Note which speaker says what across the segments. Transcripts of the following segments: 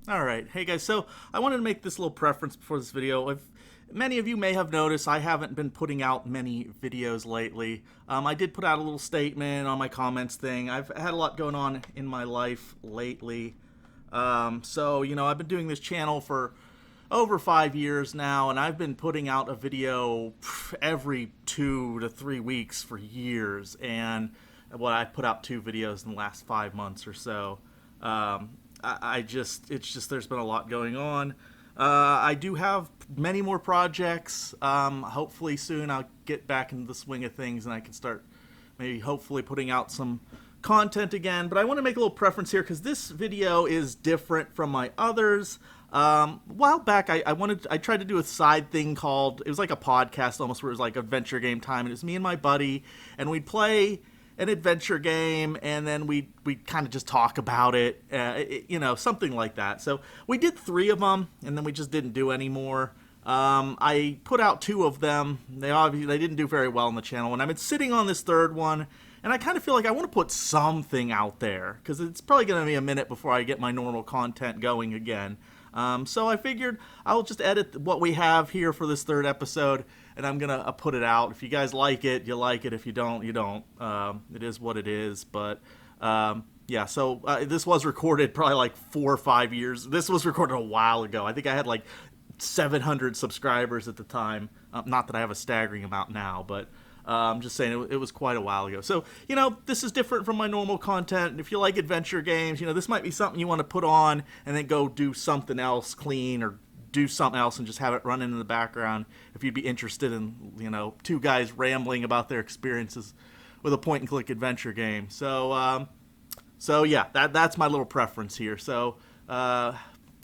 Speaker 1: All right. Hey guys, so I wanted to make this little preference before this video. Many of you may have noticed I haven't been putting out many videos lately. I did put out a little statement on my comments thing. I've had a lot going on in my life lately. I've been doing this channel for over 5 years now, and I've been putting out a video every 2 to 3 weeks for years. And I put out 2 videos in the last 5 months or so. It's just there's been a lot going on. I do have many more projects. Hopefully soon I'll get back into the swing of things and I can start maybe hopefully putting out some content again. But I want to make a little preference here because this video is different from my others. A while back I tried to do a side thing called, it was like a podcast almost, where it was like adventure game time, and it was me and my buddy, and we'd play an adventure game, and then we kind of just talk about it, something like that. So we did 3 of them, and then we just didn't do any more. I put out 2 of them. They didn't do very well on the channel, and I've been sitting on this 3rd one, and I kind of feel like I want to put something out there, because it's probably going to be a minute before I get my normal content going again. So I figured I'll just edit what we have here for this 3rd episode, and I'm going to put it out. If you guys like it, you like it. If you don't, you don't. It is what it is. But, this was recorded probably like 4 or 5 years. This was recorded a while ago. I think I had like 700 subscribers at the time. Not that I have a staggering amount now, but I'm just saying it was quite a while ago. So, this is different from my normal content. If you like adventure games, this might be something you want to put on and then go do something else clean, or do something else and just have it running in the background if you'd be interested in, 2 guys rambling about their experiences with a point-and-click adventure game. So that's my little preference here. So I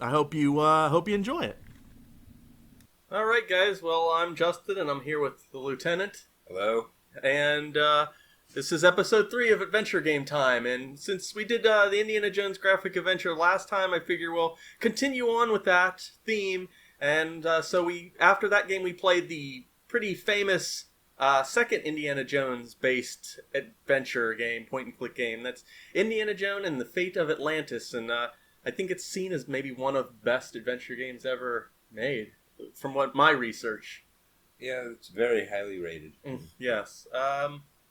Speaker 1: hope you enjoy it. All right, guys. Well, I'm Justin, and I'm here with the Lieutenant.
Speaker 2: Hello.
Speaker 1: And this is episode 3 of Adventure Game Time. And since we did the Indiana Jones graphic adventure last time, I figure we'll continue on with that theme. And after that game, we played the pretty famous second Indiana Jones-based adventure game, point-and-click game. That's Indiana Jones and the Fate of Atlantis. And I think it's seen as maybe one of the best adventure games ever made, from what my research.
Speaker 2: Yeah, it's very highly rated.
Speaker 1: Yes.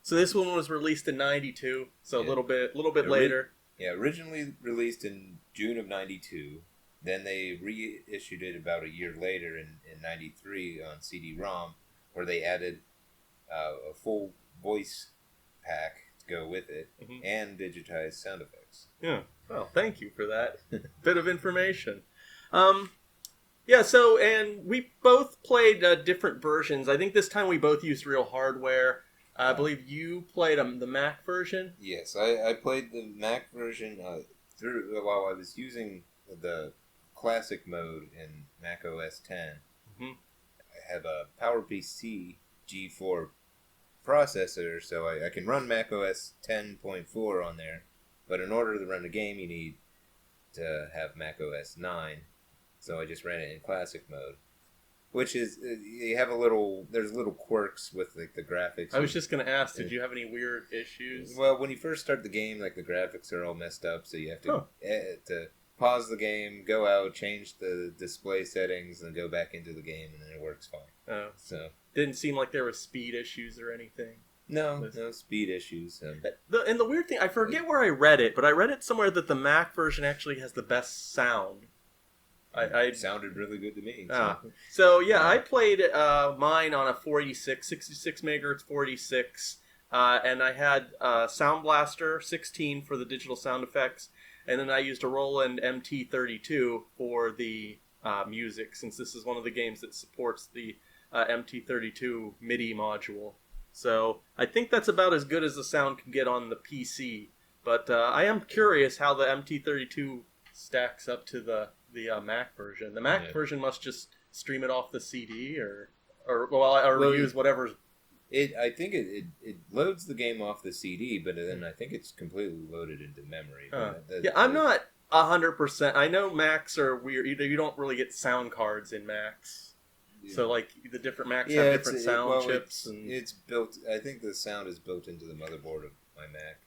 Speaker 1: So this one was released in '92, so a little bit later.
Speaker 2: Yeah, originally released in June of '92. Then they reissued it about a year later in '93 on CD-ROM, where they added a full voice pack to go with it, and digitized sound effects.
Speaker 1: Yeah. Well, thank you for that bit of information. And we both played different versions. I think this time we both used real hardware. I believe you played the Mac version.
Speaker 2: Yes, I played the Mac version while I was using the classic mode in Mac OS X. I have a PowerPC G4 processor, so I can run Mac OS 10.4 on there. But in order to run a game, you need to have Mac OS 9. So I just ran it in classic mode, which is there's little quirks with like the graphics.
Speaker 1: I was just gonna ask, did you have any weird issues?
Speaker 2: Well, when you first start the game, like the graphics are all messed up, so you have to pause the game, go out, change the display settings, and go back into the game, and then it works fine.
Speaker 1: Oh,
Speaker 2: so
Speaker 1: didn't seem like there was speed issues or anything.
Speaker 2: No speed issues.
Speaker 1: And the weird thing, I forget where I read it, but I read it somewhere that the Mac version actually has the best sound.
Speaker 2: It sounded really good to me.
Speaker 1: I played mine on a 66 megahertz 46, and I had Sound Blaster 16 for the digital sound effects, and then I used a Roland MT32 for the music, since this is one of the games that supports the MT32 MIDI module. So I think that's about as good as the sound can get on the PC, but I am curious how the MT32 stacks up to the Mac version. The Mac version must just stream it off the CD or use whatever's.
Speaker 2: I think it loads the game off the CD, but then I think it's completely loaded into memory.
Speaker 1: I'm not 100%. I know Macs are weird. You don't really get sound cards in Macs. Yeah. So like the different Macs have different sound chips.
Speaker 2: It's built. I think the sound is built into the motherboard of my Mac.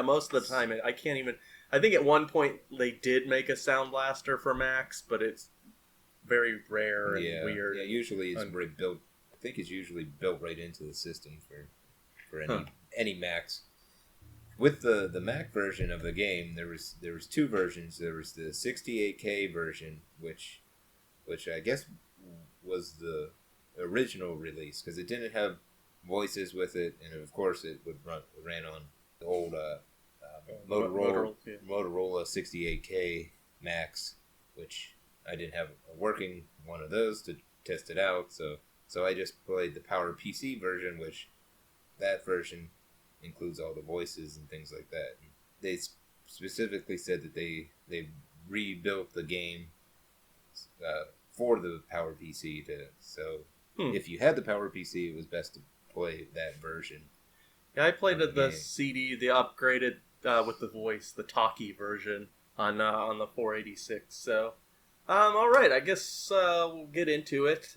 Speaker 1: Most of the time I can't even.
Speaker 3: I think at one point they did make a Sound Blaster for Macs, but it's very rare and weird.
Speaker 2: Yeah, usually it's built. I think it's usually built right into the system for any Macs. With the Mac version of the game, there was two versions. There was the 68K version, which I guess was the original release because it didn't have voices with it, and of course it ran on the old Motorola 68K Macs, which I didn't have a working one of those to test it out. So I just played the PowerPC version, which that version includes all the voices and things like that. And they specifically said that they rebuilt the game for the PowerPC. If you had the PowerPC, it was best to play that version.
Speaker 3: Yeah, I played the CD, the upgraded with the voice, the talkie version on the 486. So, all right, I guess we'll get into it.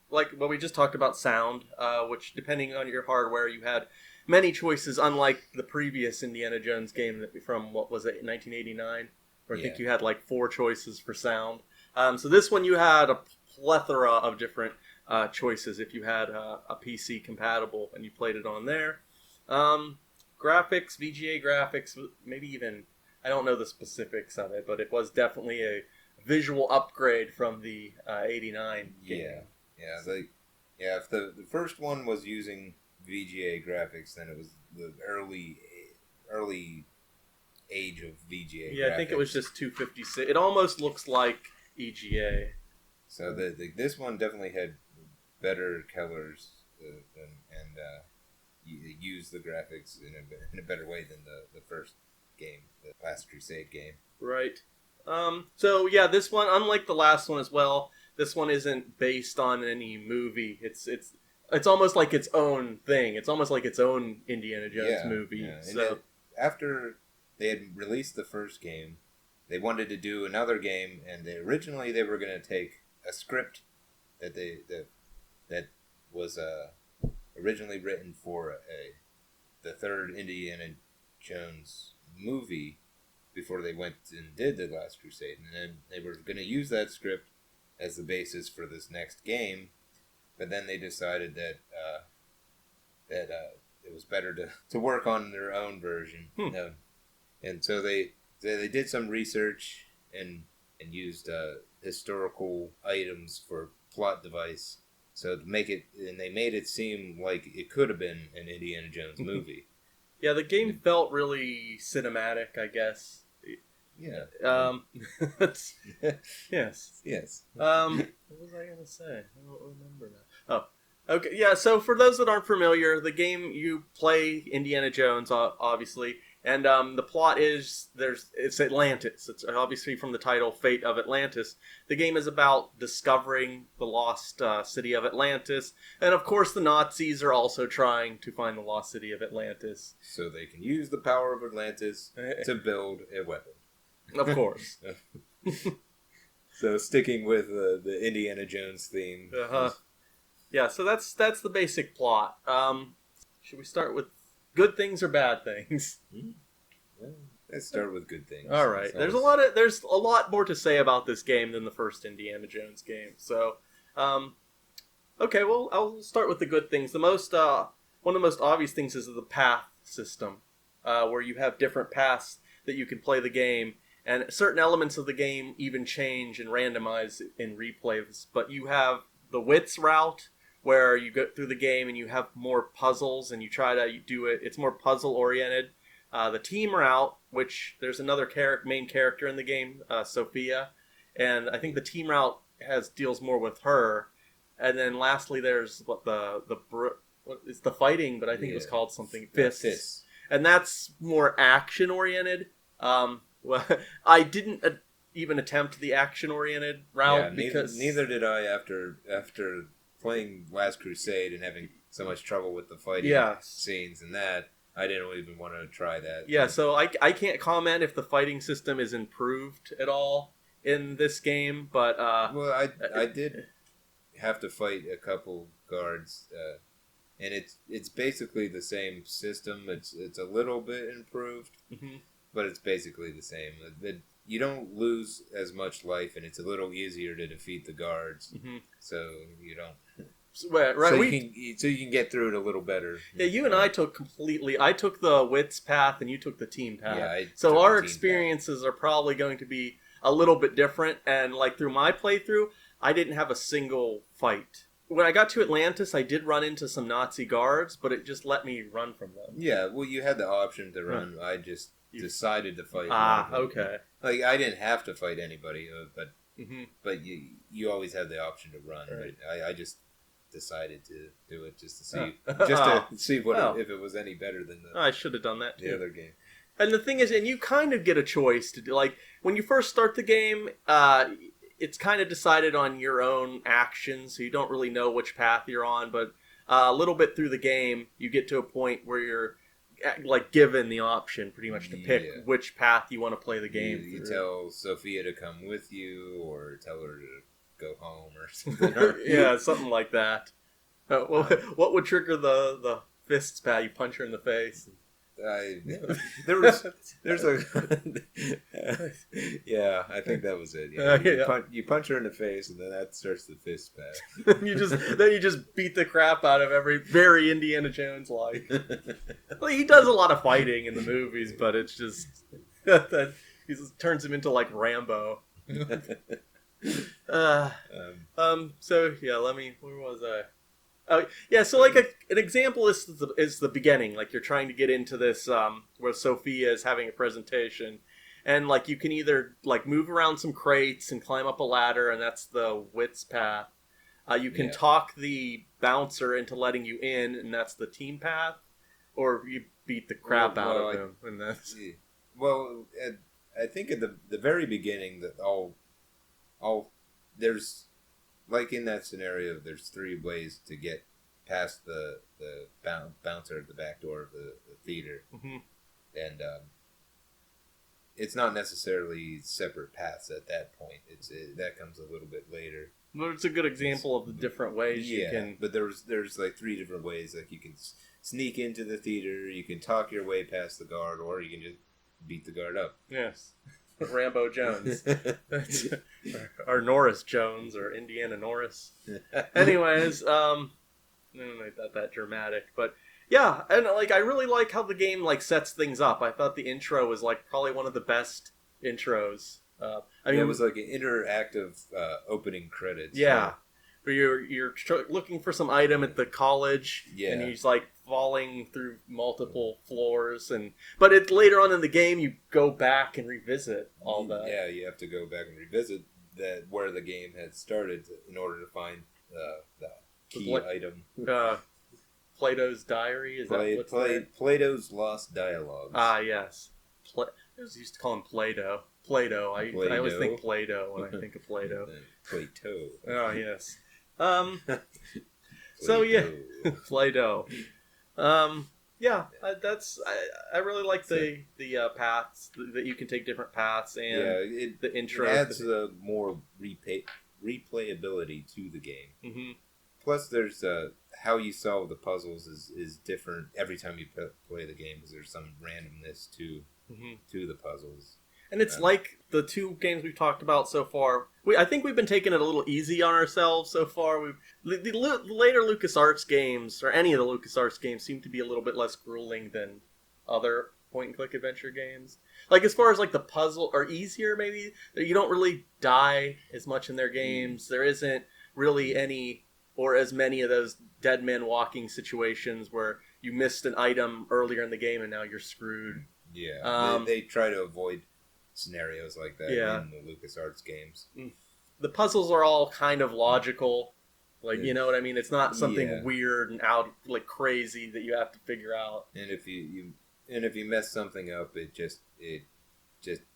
Speaker 3: Like what we just talked about, sound, which depending on your hardware, you had many choices, unlike the previous Indiana Jones game from, what was it, 1989? Where I think you had like 4 choices for sound. So this one you had a plethora of different choices if you had a PC compatible and you played it on there. Graphics, VGA graphics, maybe even, I don't know the specifics of it, but it was definitely a visual upgrade from the 89 game.
Speaker 2: If the first one was using VGA graphics, then it was the early age of VGA graphics.
Speaker 3: I think it was just 256. It almost looks like EGA.
Speaker 2: So this one definitely had better colors and used the graphics in a better way than the first game, the Last Crusade game.
Speaker 3: Right. So yeah, this one, unlike the last one as well, this one isn't based on any movie. It's almost like its own thing. It's almost like its own Indiana Jones movie. Yeah. So
Speaker 2: after they had released the first game, they wanted to do another game, and originally they were going to take a script that was originally written for the third Indiana Jones movie before they went and did the Last Crusade, and then they were going to use that script as the basis for this next game, but then they decided that it was better to work on their own version, and so they did some research and used historical items for plot device, so to make it, and they made it seem like it could have been an Indiana Jones movie.
Speaker 3: Yeah, the game felt really cinematic, I guess.
Speaker 2: Yeah.
Speaker 3: Yes.
Speaker 2: Yes.
Speaker 3: What was I gonna say? I don't remember now. Oh, okay. Yeah. So for those that aren't familiar, the game, you play Indiana Jones, obviously, and the plot is it's Atlantis. It's obviously from the title, Fate of Atlantis. The game is about discovering the lost city of Atlantis, and of course the Nazis are also trying to find the lost city of Atlantis,
Speaker 2: so they can use the power of Atlantis to build a weapon.
Speaker 3: Of course.
Speaker 2: So sticking with the Indiana Jones theme.
Speaker 3: Yeah, so that's the basic plot. Should we start with good things or bad things?
Speaker 2: Well, let's start with good things.
Speaker 3: All right. There's a lot more to say about this game than the first Indiana Jones game. So, okay, well, I'll start with the good things. The most one of the most obvious things is the path system, where you have different paths that you can play the game. And certain elements of the game even change and randomize in replays. But you have the wits route, where you go through the game and you have more puzzles and you try to do it. It's more puzzle oriented. The team route, which there's another main character in the game, Sophia, and I think the team route deals more with her. And then lastly, there's it's the fighting, but I think it was called something Fists, and that's more action oriented. Well, I didn't even attempt the action-oriented route because
Speaker 2: neither did I after playing Last Crusade and having so much trouble with the fighting scenes and that. I didn't even want to try that.
Speaker 3: Yeah, so I can't comment if the fighting system is improved at all in this game, but
Speaker 2: well, I did have to fight a couple guards, and it's basically the same system. It's a little bit improved.
Speaker 3: Mm-hmm.
Speaker 2: but it's basically the same. You don't lose as much life, and it's a little easier to defeat the guards. So you don't.
Speaker 3: Right.
Speaker 2: So you can get through it a little better.
Speaker 3: Yeah, you and I took I took the wits path, and you took the team path.
Speaker 2: Yeah,
Speaker 3: so our experiences are probably going to be a little bit different. And like through my playthrough, I didn't have a single fight. When I got to Atlantis, I did run into some Nazi guards, but it just let me run from them.
Speaker 2: Yeah, well, you had the option to run. I just decided to fight.
Speaker 3: Okay.
Speaker 2: Like I didn't have to fight anybody, but you always have the option to run.
Speaker 3: Right.
Speaker 2: But I just decided to do it just to see what if it was any better than
Speaker 3: I should have done that too.
Speaker 2: The other game.
Speaker 3: And the thing is, and you kind of get a choice to do. Like when you first start the game, it's kind of decided on your own actions, so you don't really know which path you're on. But a little bit through the game, you get to a point where you're like given the option pretty much to pick which path you want to play the game.
Speaker 2: You tell Sophia to come with you, or tell her to go home, or something.
Speaker 3: Yeah, something like that. What would trigger the fists path? You punch her in the face.
Speaker 2: There's a yeah, I think that was it. Yeah. You punch her in the face, and then that starts the fist path.
Speaker 3: you just beat the crap out of every very Indiana Jones like. Well, he does a lot of fighting in the movies, but it's just that he just turns him into like Rambo. So yeah, where was I? Oh yeah, so like an example is the beginning. Like you're trying to get into this where Sophia is having a presentation, and like you can either like move around some crates and climb up a ladder, and that's the wits path. You can talk the bouncer into letting you in, and that's the team path, or you beat the crap out of him, and that's.
Speaker 2: Well, I think at the very beginning that all there's. Like in that scenario, there's 3 ways to get past the bouncer at the back door of the theater, and it's not necessarily separate paths at that point. That comes a little bit later.
Speaker 3: Well, it's a good example of the different ways you can.
Speaker 2: But there's like 3 different ways. Like you can sneak into the theater, you can talk your way past the guard, or you can just beat the guard up.
Speaker 3: Yes. Rambo Jones. Or Norris Jones, or Indiana Norris. Anyways, not that dramatic, but yeah, and like I really like how the game like sets things up. I thought the intro was like probably one of the best intros. I mean,
Speaker 2: it was like an interactive opening credits.
Speaker 3: Yeah. Where you're looking for some item at the college, and he's like falling through multiple floors, but it later on in the game you go back and revisit all that.
Speaker 2: Yeah, you have to go back and revisit that where the game had started in order to find the key item.
Speaker 3: Plato's Diary is that what's there?
Speaker 2: Plato's Lost Dialogues.
Speaker 3: Ah, yes. I used to call him Plato. Plato. I always think Plato when I think of Plato.
Speaker 2: Plato.
Speaker 3: Oh yes. So yeah, Play-Doh. Yeah, I really like the paths that you can take different paths, and the intro.
Speaker 2: It adds more replayability to the game.
Speaker 3: Mm-hmm.
Speaker 2: Plus, there's how you solve the puzzles is different every time you play the game, because there's some randomness to the puzzles.
Speaker 3: And it's like the 2 games we've talked about so far. I think we've been taking it a little easy on ourselves so far. The later LucasArts games, or any of the LucasArts games, seem to be a little bit less grueling than other point-and-click adventure games. Like as far as like the puzzle, or easier maybe. You don't really die as much in their games. There isn't really any or as many of those dead man walking situations where you missed an item earlier in the game and now you're screwed.
Speaker 2: Yeah, they try to avoid scenarios like that in the LucasArts games.
Speaker 3: The puzzles are all kind of logical, like you know what I mean. It's not something weird and out like crazy that you have to figure out.
Speaker 2: And if you mess something up, it just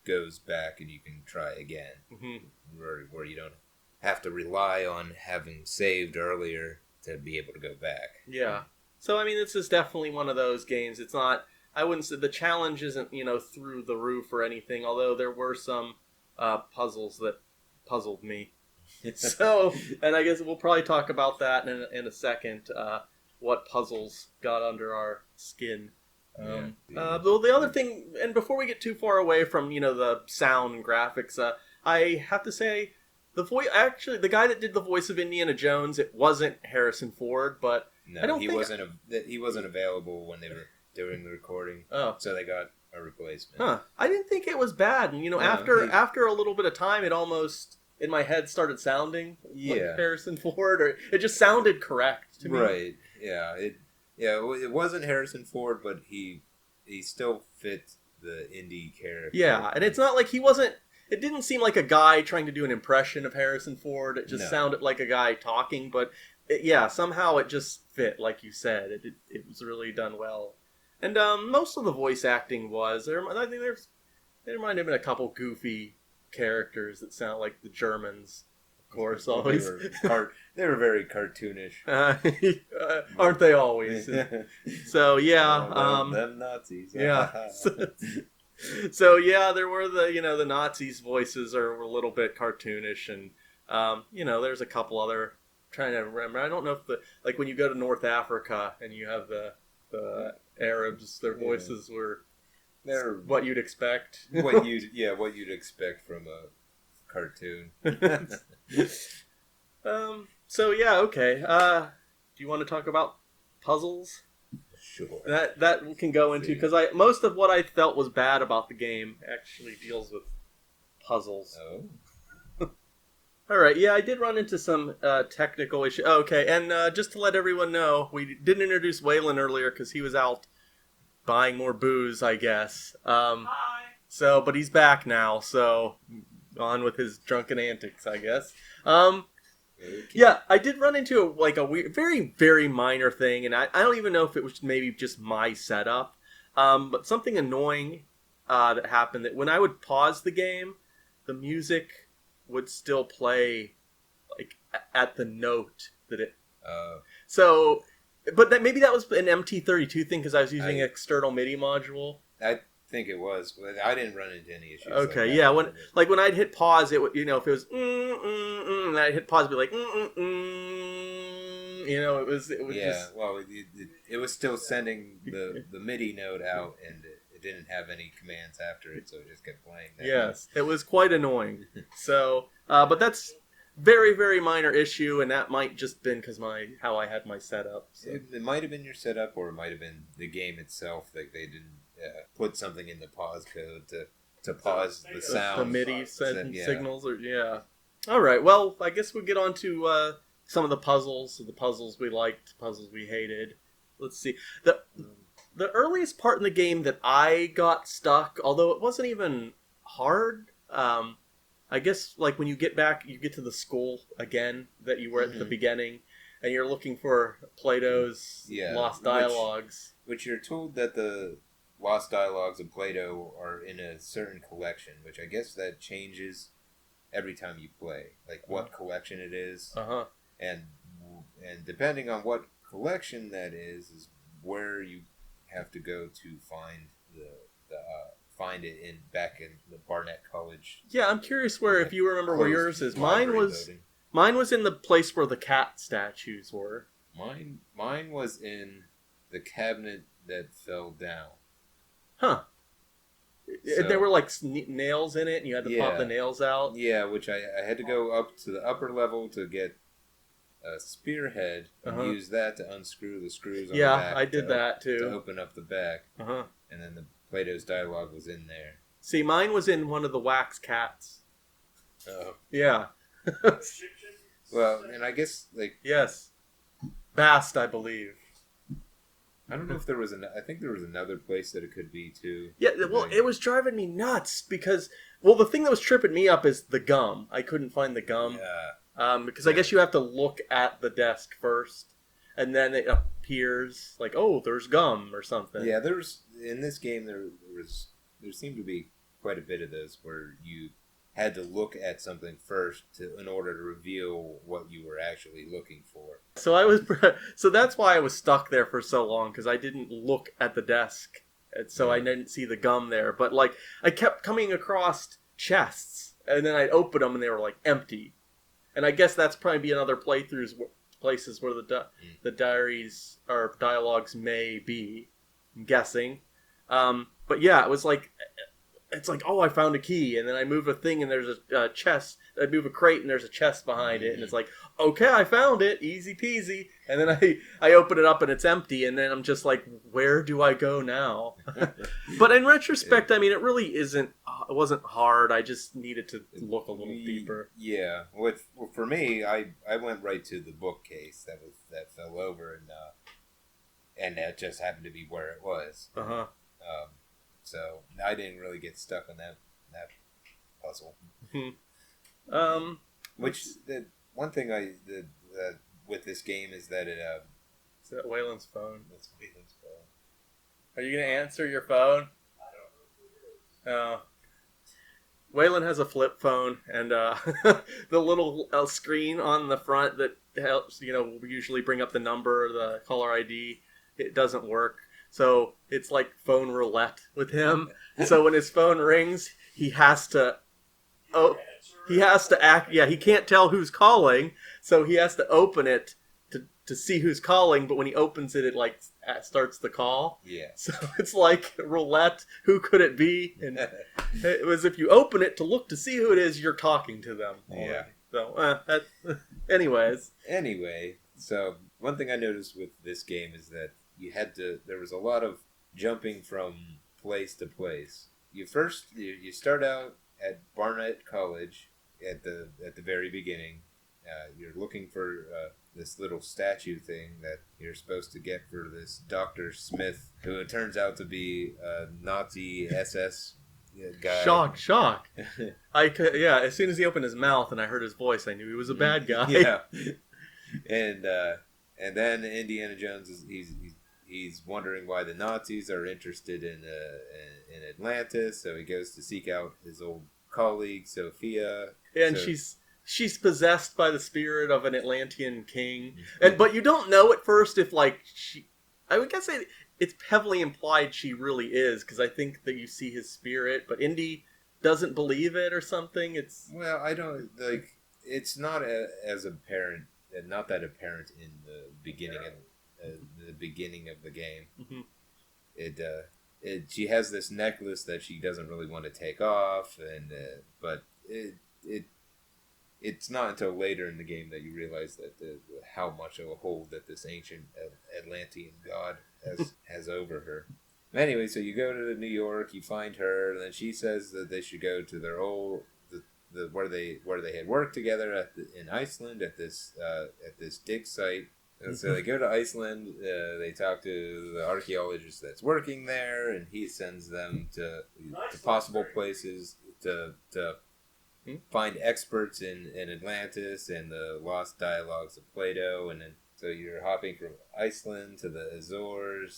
Speaker 2: goes back and you can try again. Where you don't have to rely on having saved earlier to be able to go back.
Speaker 3: Yeah. So I mean, this is definitely one of those games. It's not. I wouldn't say the challenge isn't, through the roof or anything, although there were some puzzles that puzzled me. So, and I guess we'll probably talk about that in a second, what puzzles got under our skin. Though the other thing, and before we get too far away from the sound and graphics, I have to say the guy that did the voice of Indiana Jones, it wasn't Harrison Ford, but
Speaker 2: No,
Speaker 3: I don't
Speaker 2: he
Speaker 3: think
Speaker 2: wasn't. He wasn't available when they were doing the recording.
Speaker 3: Oh,
Speaker 2: So they got a replacement.
Speaker 3: huh? I didn't think it was bad, and after a little bit of time, it almost in my head started sounding like Harrison Ford, or it just sounded correct to me.
Speaker 2: Right? Yeah. It wasn't Harrison Ford, but he still fit the indie character.
Speaker 3: Yeah, and it's not like he wasn't. It didn't seem like a guy trying to do an impression of Harrison Ford. It just sounded like a guy talking, but somehow it just fit, like you said. It was really done well, and most of the voice acting was. I think there might have been a couple goofy characters that sound like the Germans, of course. Always
Speaker 2: They were very cartoonish.
Speaker 3: Aren't they always? So
Speaker 2: them Nazis.
Speaker 3: Yeah. So yeah, there were the Nazis' voices are a little bit cartoonish, and there's a couple other. Trying to remember, I don't know if like when you go to North Africa and you have the Arabs, their voices they're what you'd expect.
Speaker 2: what you'd expect from a cartoon.
Speaker 3: So yeah, okay. Do you want to talk about puzzles?
Speaker 2: Sure.
Speaker 3: That can go into because most of what I felt was bad about the game actually deals with puzzles.
Speaker 2: Oh.
Speaker 3: All right, yeah, I did run into some technical issues. Okay, and just to let everyone know, we didn't introduce Waylon earlier because he was out buying more booze, I guess. Hi. So, but he's back now, so on with his drunken antics, I guess. Yeah, I did run into a weird, very, very minor thing, and I don't even know if it was maybe just my setup, but something annoying that happened that when I would pause the game, the music would still play like at the note that it. So, but maybe that was an MT32 thing because I was using an external MIDI module.
Speaker 2: I think it was. I didn't run into any issues.
Speaker 3: Okay,
Speaker 2: like
Speaker 3: yeah. When I'd hit pause, it would if it was and I'd hit pause, it'd be like it was just.
Speaker 2: Well, it was still sending the MIDI note out, and it didn't have any commands after it, so it just kept playing.
Speaker 3: Yes, it was quite annoying. So, but that's very, very minor issue, and that might just been because how I had my setup. So.
Speaker 2: It might have been your setup, or it might have been the game itself. Like they didn't put something in the pause code to pause the sound.
Speaker 3: The MIDI signals, All right. Well, I guess we'll get on to some of the puzzles. The puzzles we liked, puzzles we hated. Let's see. The earliest part in the game that I got stuck, although it wasn't even hard, I guess like when you get back, you get to the school again that you were at the beginning, and you're looking for Plato's Lost Dialogues.
Speaker 2: Which you're told that the Lost Dialogues of Plato are in a certain collection, which I guess that changes every time you play, like what collection it is, and depending on what collection that is where you have to go to find find it back in the Barnett College.
Speaker 3: Yeah, I'm curious if you remember where yours is. Mine was in the place where the cat statues were.
Speaker 2: Mine was in the cabinet that fell down.
Speaker 3: Huh. So, there were like nails in it, and you had to pop the nails out.
Speaker 2: Yeah, which I had to go up to the upper level to get a spearhead and use that to unscrew the screws on the back. Yeah,
Speaker 3: I did that too.
Speaker 2: To open up the back. And then the Plato's Dialogue was in there.
Speaker 3: See, mine was in one of the wax cats.
Speaker 2: Oh.
Speaker 3: Yeah.
Speaker 2: Well, and I guess, like...
Speaker 3: Yes. Bast, I believe.
Speaker 2: I don't know if there was I think there was another place that it could be, too.
Speaker 3: Yeah, well, it was driving me nuts because... Well, the thing that was tripping me up is the gum. I couldn't find the gum.
Speaker 2: Yeah.
Speaker 3: Because I guess you have to look at the desk first, and then it appears like, oh, there's gum or something.
Speaker 2: Yeah, in this game there seemed to be quite a bit of this where you had to look at something first in order to reveal what you were actually looking for.
Speaker 3: So that's why I was stuck there for so long, because I didn't look at the desk, and so I didn't see the gum there. But like I kept coming across chests, and then I'd open them and they were like empty. And I guess that's probably be another places where the diaries or dialogues may be. I'm guessing. But yeah, it was like, it's like, oh, I found a key, and then I move a thing, and there's a chest. I move a crate, and there's a chest behind it, and it's like, okay, I found it, easy peasy. And then I open it up, and it's empty, and then I'm just like, where do I go now? But in retrospect, I mean, it really isn't. It wasn't hard. I just needed to look a little deeper.
Speaker 2: Yeah. For me, I went right to the bookcase that fell over, and that just happened to be where it was. So I didn't really get stuck on that puzzle. Which the one thing with this game is that it
Speaker 3: is that Waylon's phone?
Speaker 2: That's Waylon's phone.
Speaker 3: Are you gonna answer your phone? I don't know. Waylon has a flip phone, and the little screen on the front that helps, we usually bring up the number or the caller ID. It doesn't work. So it's like phone roulette with him. So when his phone rings, he has to act. Yeah, he can't tell who's calling, so he has to open it to see who's calling. But when he opens it, it like starts the call.
Speaker 2: Yeah.
Speaker 3: So it's like roulette. Who could it be? And it was if you open it to look to see who it is, you're talking to them.
Speaker 2: Yeah.
Speaker 3: So anyways.
Speaker 2: Anyway, so one thing I noticed with this game is that there was a lot of jumping from place to place. You start out at Barnett College at the very beginning. You're looking for this little statue thing that you're supposed to get for this Dr. Smith, who it turns out to be a Nazi SS guy.
Speaker 3: Shock. As soon as he opened his mouth and I heard his voice, I knew he was a bad guy.
Speaker 2: Yeah. And then Indiana Jones he's wondering why the Nazis are interested in Atlantis, so he goes to seek out his old colleague Sophia.
Speaker 3: And she's possessed by the spirit of an Atlantean king, but you don't know at first if I would guess it's heavily implied she really is, because I think that you see his spirit, but Indy doesn't believe it or something.
Speaker 2: I don't like. It's not as apparent, not that apparent in the beginning of the game. Mm-hmm. She has this necklace that she doesn't really want to take off, but it's not until later in the game that you realize that how much of a hold that this ancient Atlantean god has over her. Anyway, so you go to New York, you find her, and then she says that they should go to their old where they had worked together in Iceland at this dig site. And so they go to Iceland, they talk to the archaeologist that's working there, and he sends them to possible places to find experts in Atlantis and the lost dialogues of Plato. And then so you're hopping from Iceland to the Azore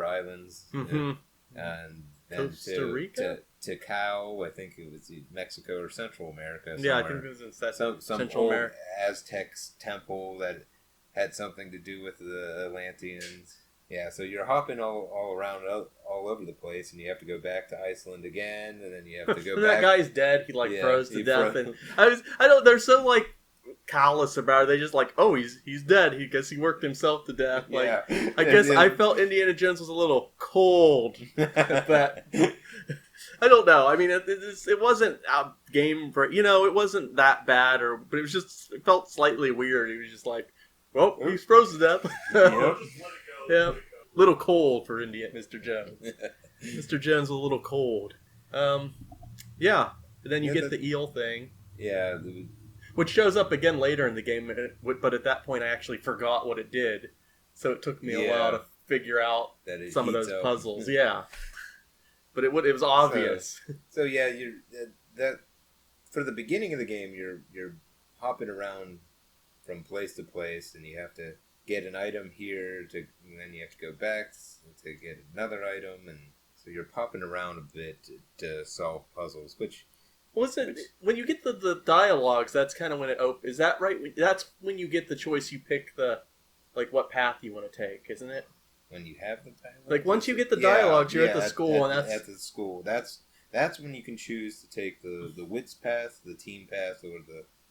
Speaker 2: Islands,
Speaker 3: mm-hmm.
Speaker 2: and then
Speaker 3: Costa Rica?
Speaker 2: to Cao, I think it was Mexico or Central America.
Speaker 3: Yeah, I think it was in
Speaker 2: some
Speaker 3: Central
Speaker 2: old
Speaker 3: America.
Speaker 2: Aztec temple that had something to do with the Atlanteans. Yeah, so you're hopping all around, all over the place, and you have to go back to Iceland again, and then you have to go
Speaker 3: that
Speaker 2: back.
Speaker 3: guy's dead. He froze to death, and I don't. They're so callous about it. They just he's dead. He guess he worked himself to death.
Speaker 2: Yeah.
Speaker 3: I guess I felt Indiana Jones was a little cold. That I don't know. I mean, it wasn't a game for it wasn't that bad, but it felt slightly weird. He was just like, well, he's frozen to death. Yeah, little cold for Mr. Jones. Mr. Jones was a little cold. Yeah. And then you get the eel thing.
Speaker 2: Yeah.
Speaker 3: Which shows up again later in the game, but at that point I actually forgot what it did. So it took me a while to figure out some of those puzzles. Yeah. But it was obvious.
Speaker 2: So yeah, for the beginning of the game, you're hopping around from place to place, and you have to get an item here, and then you have to go back to get another item, and so you're popping around a bit to solve puzzles, which...
Speaker 3: when you get the dialogues, that's kind of when it opens. Is that right? That's when you get the choice. You pick what path you want to take, isn't it?
Speaker 2: When you have the dialogue?
Speaker 3: Once you get the dialogues, you're at the school,
Speaker 2: at the school. That's when you can choose to take the wits path, the team path, or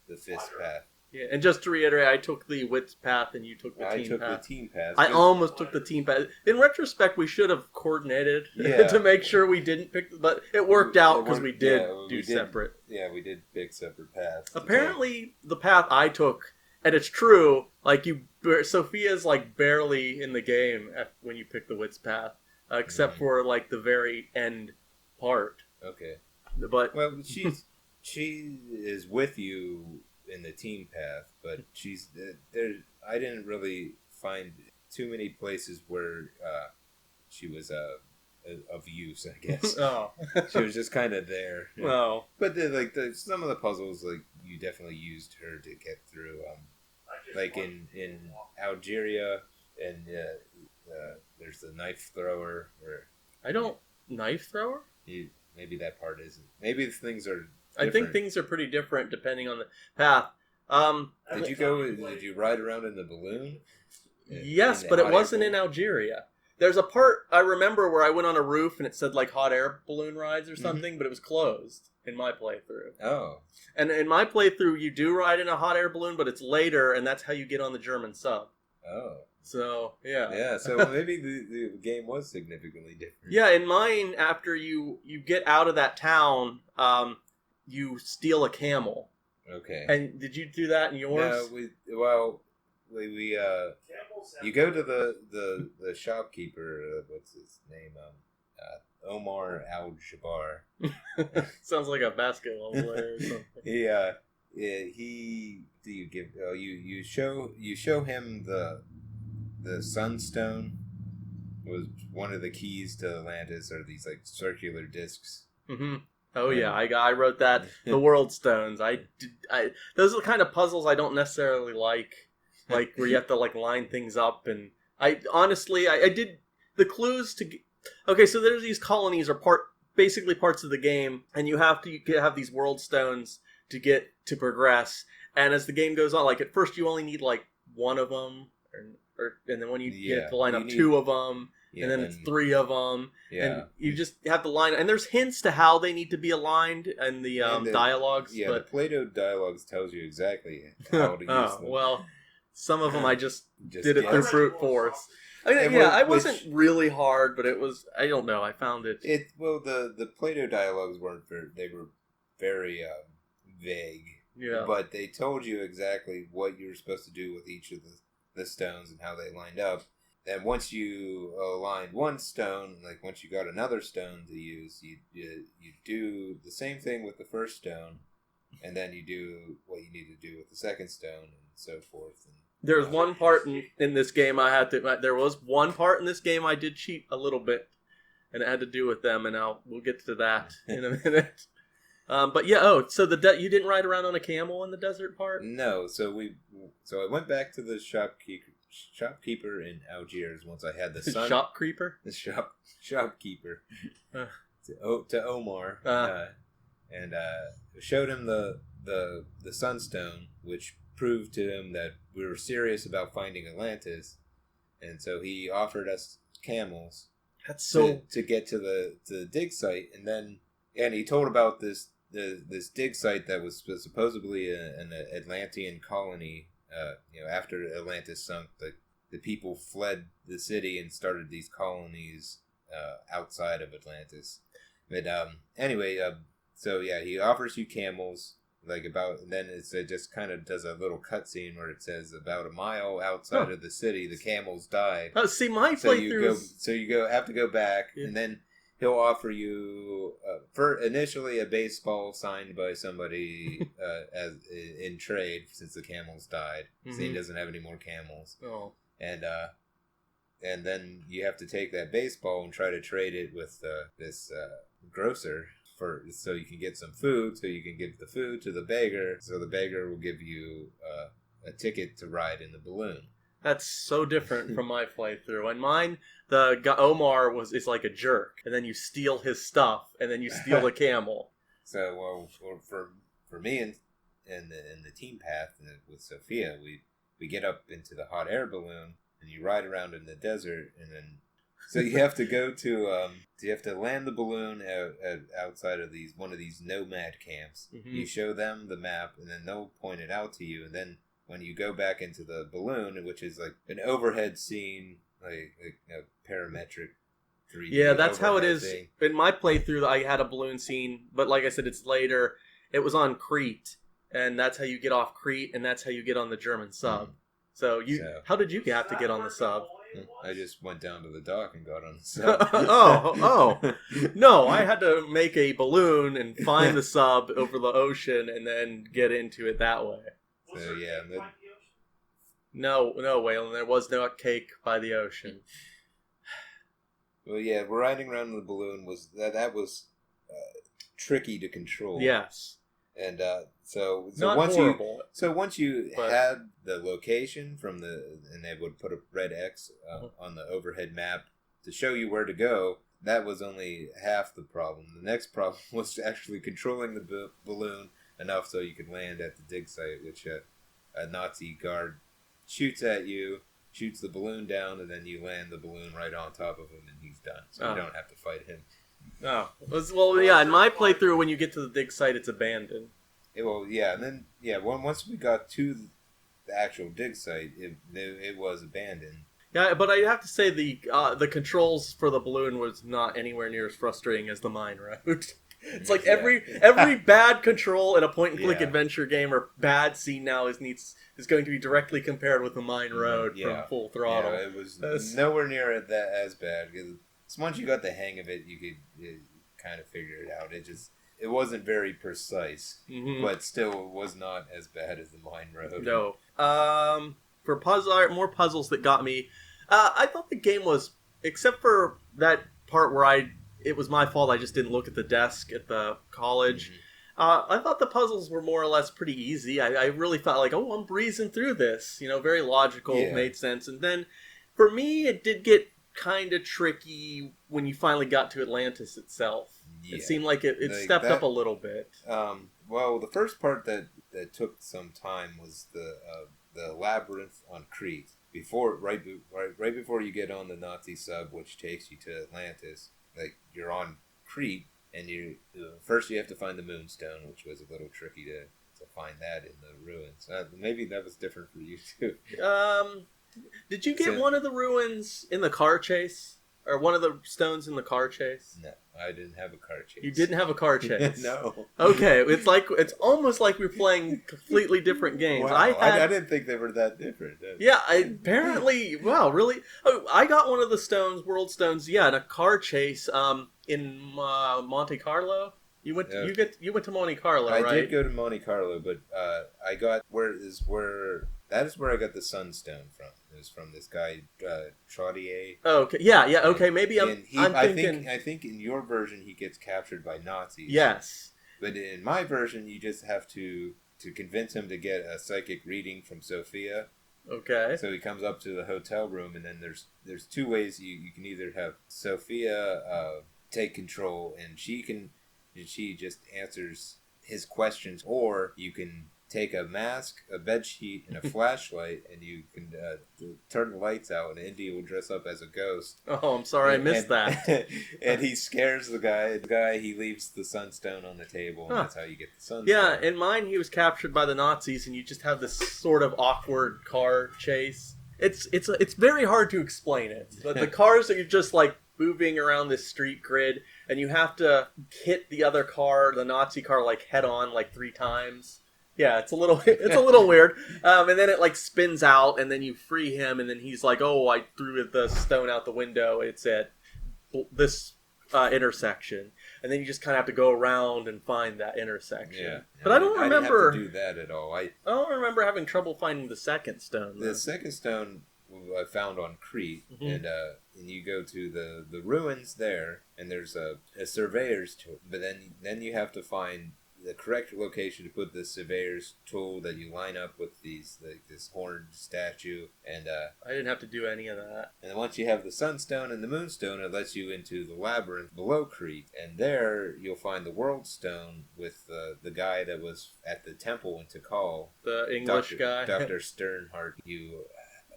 Speaker 2: the fist path.
Speaker 3: Yeah, and just to reiterate, I took the wits path and you took the
Speaker 2: I
Speaker 3: team
Speaker 2: took
Speaker 3: path.
Speaker 2: the team path.
Speaker 3: I almost took the team path. In retrospect, we should have coordinated
Speaker 2: Yeah.
Speaker 3: to make sure we didn't pick, but it worked out because we did do separate.
Speaker 2: Yeah, we did pick separate paths.
Speaker 3: Apparently, the path I took, and it's true, like Sophia's like barely in the game when you pick the wits path, except for like the very end part.
Speaker 2: Okay.
Speaker 3: But
Speaker 2: well, she is with you in the team path, but she's there. I didn't really find too many places where she was of use, I guess.
Speaker 3: Oh,
Speaker 2: she was just kind of there.
Speaker 3: Oh,
Speaker 2: but some of the puzzles, like you definitely used her to get through. Like in Algeria, and there's the knife thrower. Or
Speaker 3: I don't knife thrower.
Speaker 2: Maybe that part isn't. Maybe things are.
Speaker 3: I think things are pretty different depending on the path.
Speaker 2: Did you ride around in the balloon?
Speaker 3: Yes, but it wasn't in Algeria. There's a part I remember where I went on a roof and it said like hot air balloon rides or something, but it was closed in my playthrough.
Speaker 2: Oh.
Speaker 3: And in my playthrough, you do ride in a hot air balloon, but it's later, and that's how you get on the German sub.
Speaker 2: Oh.
Speaker 3: So, yeah.
Speaker 2: Yeah, so maybe the game was significantly different.
Speaker 3: Yeah, in mine, after you get out of that town, you steal a camel.
Speaker 2: Okay.
Speaker 3: And did you do that in yours?
Speaker 2: No, you go to the shopkeeper, what's his name? Omar Al-Jabbar.
Speaker 3: Sounds like a basketball player or something.
Speaker 2: You show him the sunstone was one of the keys to Atlantis, or these like circular discs.
Speaker 3: Mm-hmm. Oh yeah, I wrote that. The world stones. Those are the kind of puzzles I don't necessarily like where you have to like line things up. And I honestly did the clues to. Okay, so there's these colonies are basically parts of the game, and you have to have these world stones to progress. And as the game goes on, like at first you only need like one of them, and then when you get to line up two of them. And then it's three of them, and you just have to line. And there's hints to how they need to be aligned in the dialogues.
Speaker 2: Yeah,
Speaker 3: but
Speaker 2: the Play-Doh dialogues tells you exactly how to use them.
Speaker 3: Well, some of them I just did it through brute force. I mean, I wasn't really hard, but it was. I don't know. I found it.
Speaker 2: The Play-Doh dialogues weren't they were very vague.
Speaker 3: Yeah.
Speaker 2: But they told you exactly what you were supposed to do with each of the stones and how they lined up. And once you aligned one stone, like once you got another stone to use, you do the same thing with the first stone, and then you do what you need to do with the second stone, and so forth. And
Speaker 3: there's one part in this game there was one part in this game I did cheat a little bit, and it had to do with them, and we'll get to that in a minute. But yeah, so you didn't ride around on a camel in the desert part?
Speaker 2: No, so I went back to the shopkeeper in Algiers once I had the sun.
Speaker 3: Shopkeeper?
Speaker 2: The shopkeeper to Omar, and showed him the sunstone, which proved to him that we were serious about finding Atlantis, and so he offered us camels.
Speaker 3: That's so
Speaker 2: to get to the dig site, and he told about this dig site that was supposedly an Atlantean colony. After Atlantis sunk, the people fled the city and started these colonies outside of Atlantis. But anyway, so yeah, he offers you camels, and then it just kind of does a little cutscene where it says about a mile outside of the city, the camels died.
Speaker 3: Oh, see, my playthrough.
Speaker 2: So you have to go back, and then he'll offer you for initially a baseball signed by somebody as in trade, since the camels died. So he doesn't have any more camels.
Speaker 3: Oh.
Speaker 2: And then you have to take that baseball and try to trade it with this grocer so you can get some food, so you can give the food to the beggar, so the beggar will give you a ticket to ride in the balloon.
Speaker 3: That's so different from my playthrough. And mine, Omar is like a jerk, and then you steal his stuff, and then you steal the camel.
Speaker 2: So, for me in the team path with Sophia, we get up into the hot air balloon, and you ride around in the desert, and then so you have to go to you have to land the balloon outside of one of these nomad camps. Mm-hmm. You show them the map, and then they'll point it out to you, and then when you go back into the balloon, which is like an overhead scene, like a parametric 3D.
Speaker 3: Yeah, that's how it
Speaker 2: overhead
Speaker 3: is.
Speaker 2: thing.
Speaker 3: In my playthrough, I had a balloon scene, but like I said, it's later. It was on Crete, and that's how you get off Crete, and that's how you get on the German sub. So how did you have to get on the sub?
Speaker 2: I just went down to the dock and got on the sub.
Speaker 3: No, I had to make a balloon and find the sub over the ocean, and then get into it that way.
Speaker 2: So yeah,
Speaker 3: No, Waylon, there was no cake by the ocean.
Speaker 2: well, yeah, riding around in the balloon was tricky to control.
Speaker 3: Yes.
Speaker 2: And so
Speaker 3: Not
Speaker 2: once
Speaker 3: horrible.
Speaker 2: once you had the location and they would put a red X on the overhead map to show you where to go, that was only half the problem. The next problem was actually controlling the balloon enough so you could land at the dig site, which a Nazi guard shoots at you, shoots the balloon down, and then you land the balloon right on top of him, and he's done. So you don't have to fight him.
Speaker 3: Oh. Well, yeah, in my playthrough, when you get to the dig site, it's abandoned.
Speaker 2: And then, once we got to the actual dig site, it was abandoned.
Speaker 3: Yeah, but I have to say the controls for the balloon was not anywhere near as frustrating as the mine road. It's like every bad control in a point-and-click adventure game or bad scene now is going to be directly compared with the mine road from Full Throttle.
Speaker 2: Yeah, it was nowhere near as bad. So once you got the hang of it, you could kind of figure it out. It wasn't very precise, but still it was not as bad as the mine road.
Speaker 3: No. For more puzzles that got me, I thought the game was, except for that part where it was my fault, I just didn't look at the desk at the college. I thought the puzzles were more or less pretty easy. I really felt like, I'm breezing through this. Very logical, made sense. And then, for me, it did get kind of tricky when you finally got to Atlantis itself. It seemed like it stepped up a little bit.
Speaker 2: Well, the first part that took some time was the labyrinth on Crete. Right before you get on the Nazi sub, which takes you to Atlantis, like you're on Crete, and first you have to find the Moonstone, which was a little tricky to find that in the ruins. Maybe that was different for you too.
Speaker 3: Did you get one of the ruins in the car chase? Or one of the stones in the car chase?
Speaker 2: No, I didn't have a car chase.
Speaker 3: You didn't have a car chase?
Speaker 2: No.
Speaker 3: Okay, it's almost like we're playing completely different games.
Speaker 2: Wow, I didn't think they were that different.
Speaker 3: Yeah, apparently, wow, really? Oh, I got one of the stones, world stones, in a car chase in Monte Carlo. You went to Monte Carlo, right?
Speaker 2: I did go to Monte Carlo, but I got that is where I got the Sunstone from. It was from this guy Trottier.
Speaker 3: Oh, okay. Yeah. Okay, maybe I'm thinking.
Speaker 2: I think in your version he gets captured by Nazis.
Speaker 3: Yes.
Speaker 2: But in my version, you just have to convince him to get a psychic reading from Sophia.
Speaker 3: Okay.
Speaker 2: So he comes up to the hotel room, and then there's two ways you can either have Sophia take control, and she just answers his questions, or you can take a mask, a bedsheet, and a flashlight, and you can turn the lights out, and Indy will dress up as a ghost.
Speaker 3: Oh, I'm sorry, I missed that.
Speaker 2: And he scares the guy. He leaves the Sunstone on the table, and that's how you get the Sunstone.
Speaker 3: Yeah, in mine, he was captured by the Nazis, and you just have this sort of awkward car chase. It's very hard to explain it, but the cars are just like moving around this street grid, and you have to hit the other car, the Nazi car, like head on like 3 times. Yeah, it's a little weird. And then it like spins out, and then you free him, and then he's like, "Oh, I threw the stone out the window. It's at this intersection." And then you just kind of have to go around and find that intersection. Yeah,
Speaker 2: but I don't remember I didn't have to do that at all. I
Speaker 3: don't remember having trouble finding the second stone.
Speaker 2: The second stone I found on Crete, and you go to the ruins there, and there's a surveyor's tool. But then you have to find the correct location to put the surveyor's tool that you line up with this horned statue, and
Speaker 3: I didn't have to do any of that.
Speaker 2: And then once you have the Sunstone and the Moonstone, it lets you into the labyrinth below Crete, and there you'll find the World Stone with the guy that was at the temple in Tikal,
Speaker 3: the English guy,
Speaker 2: Dr. Sternhardt. You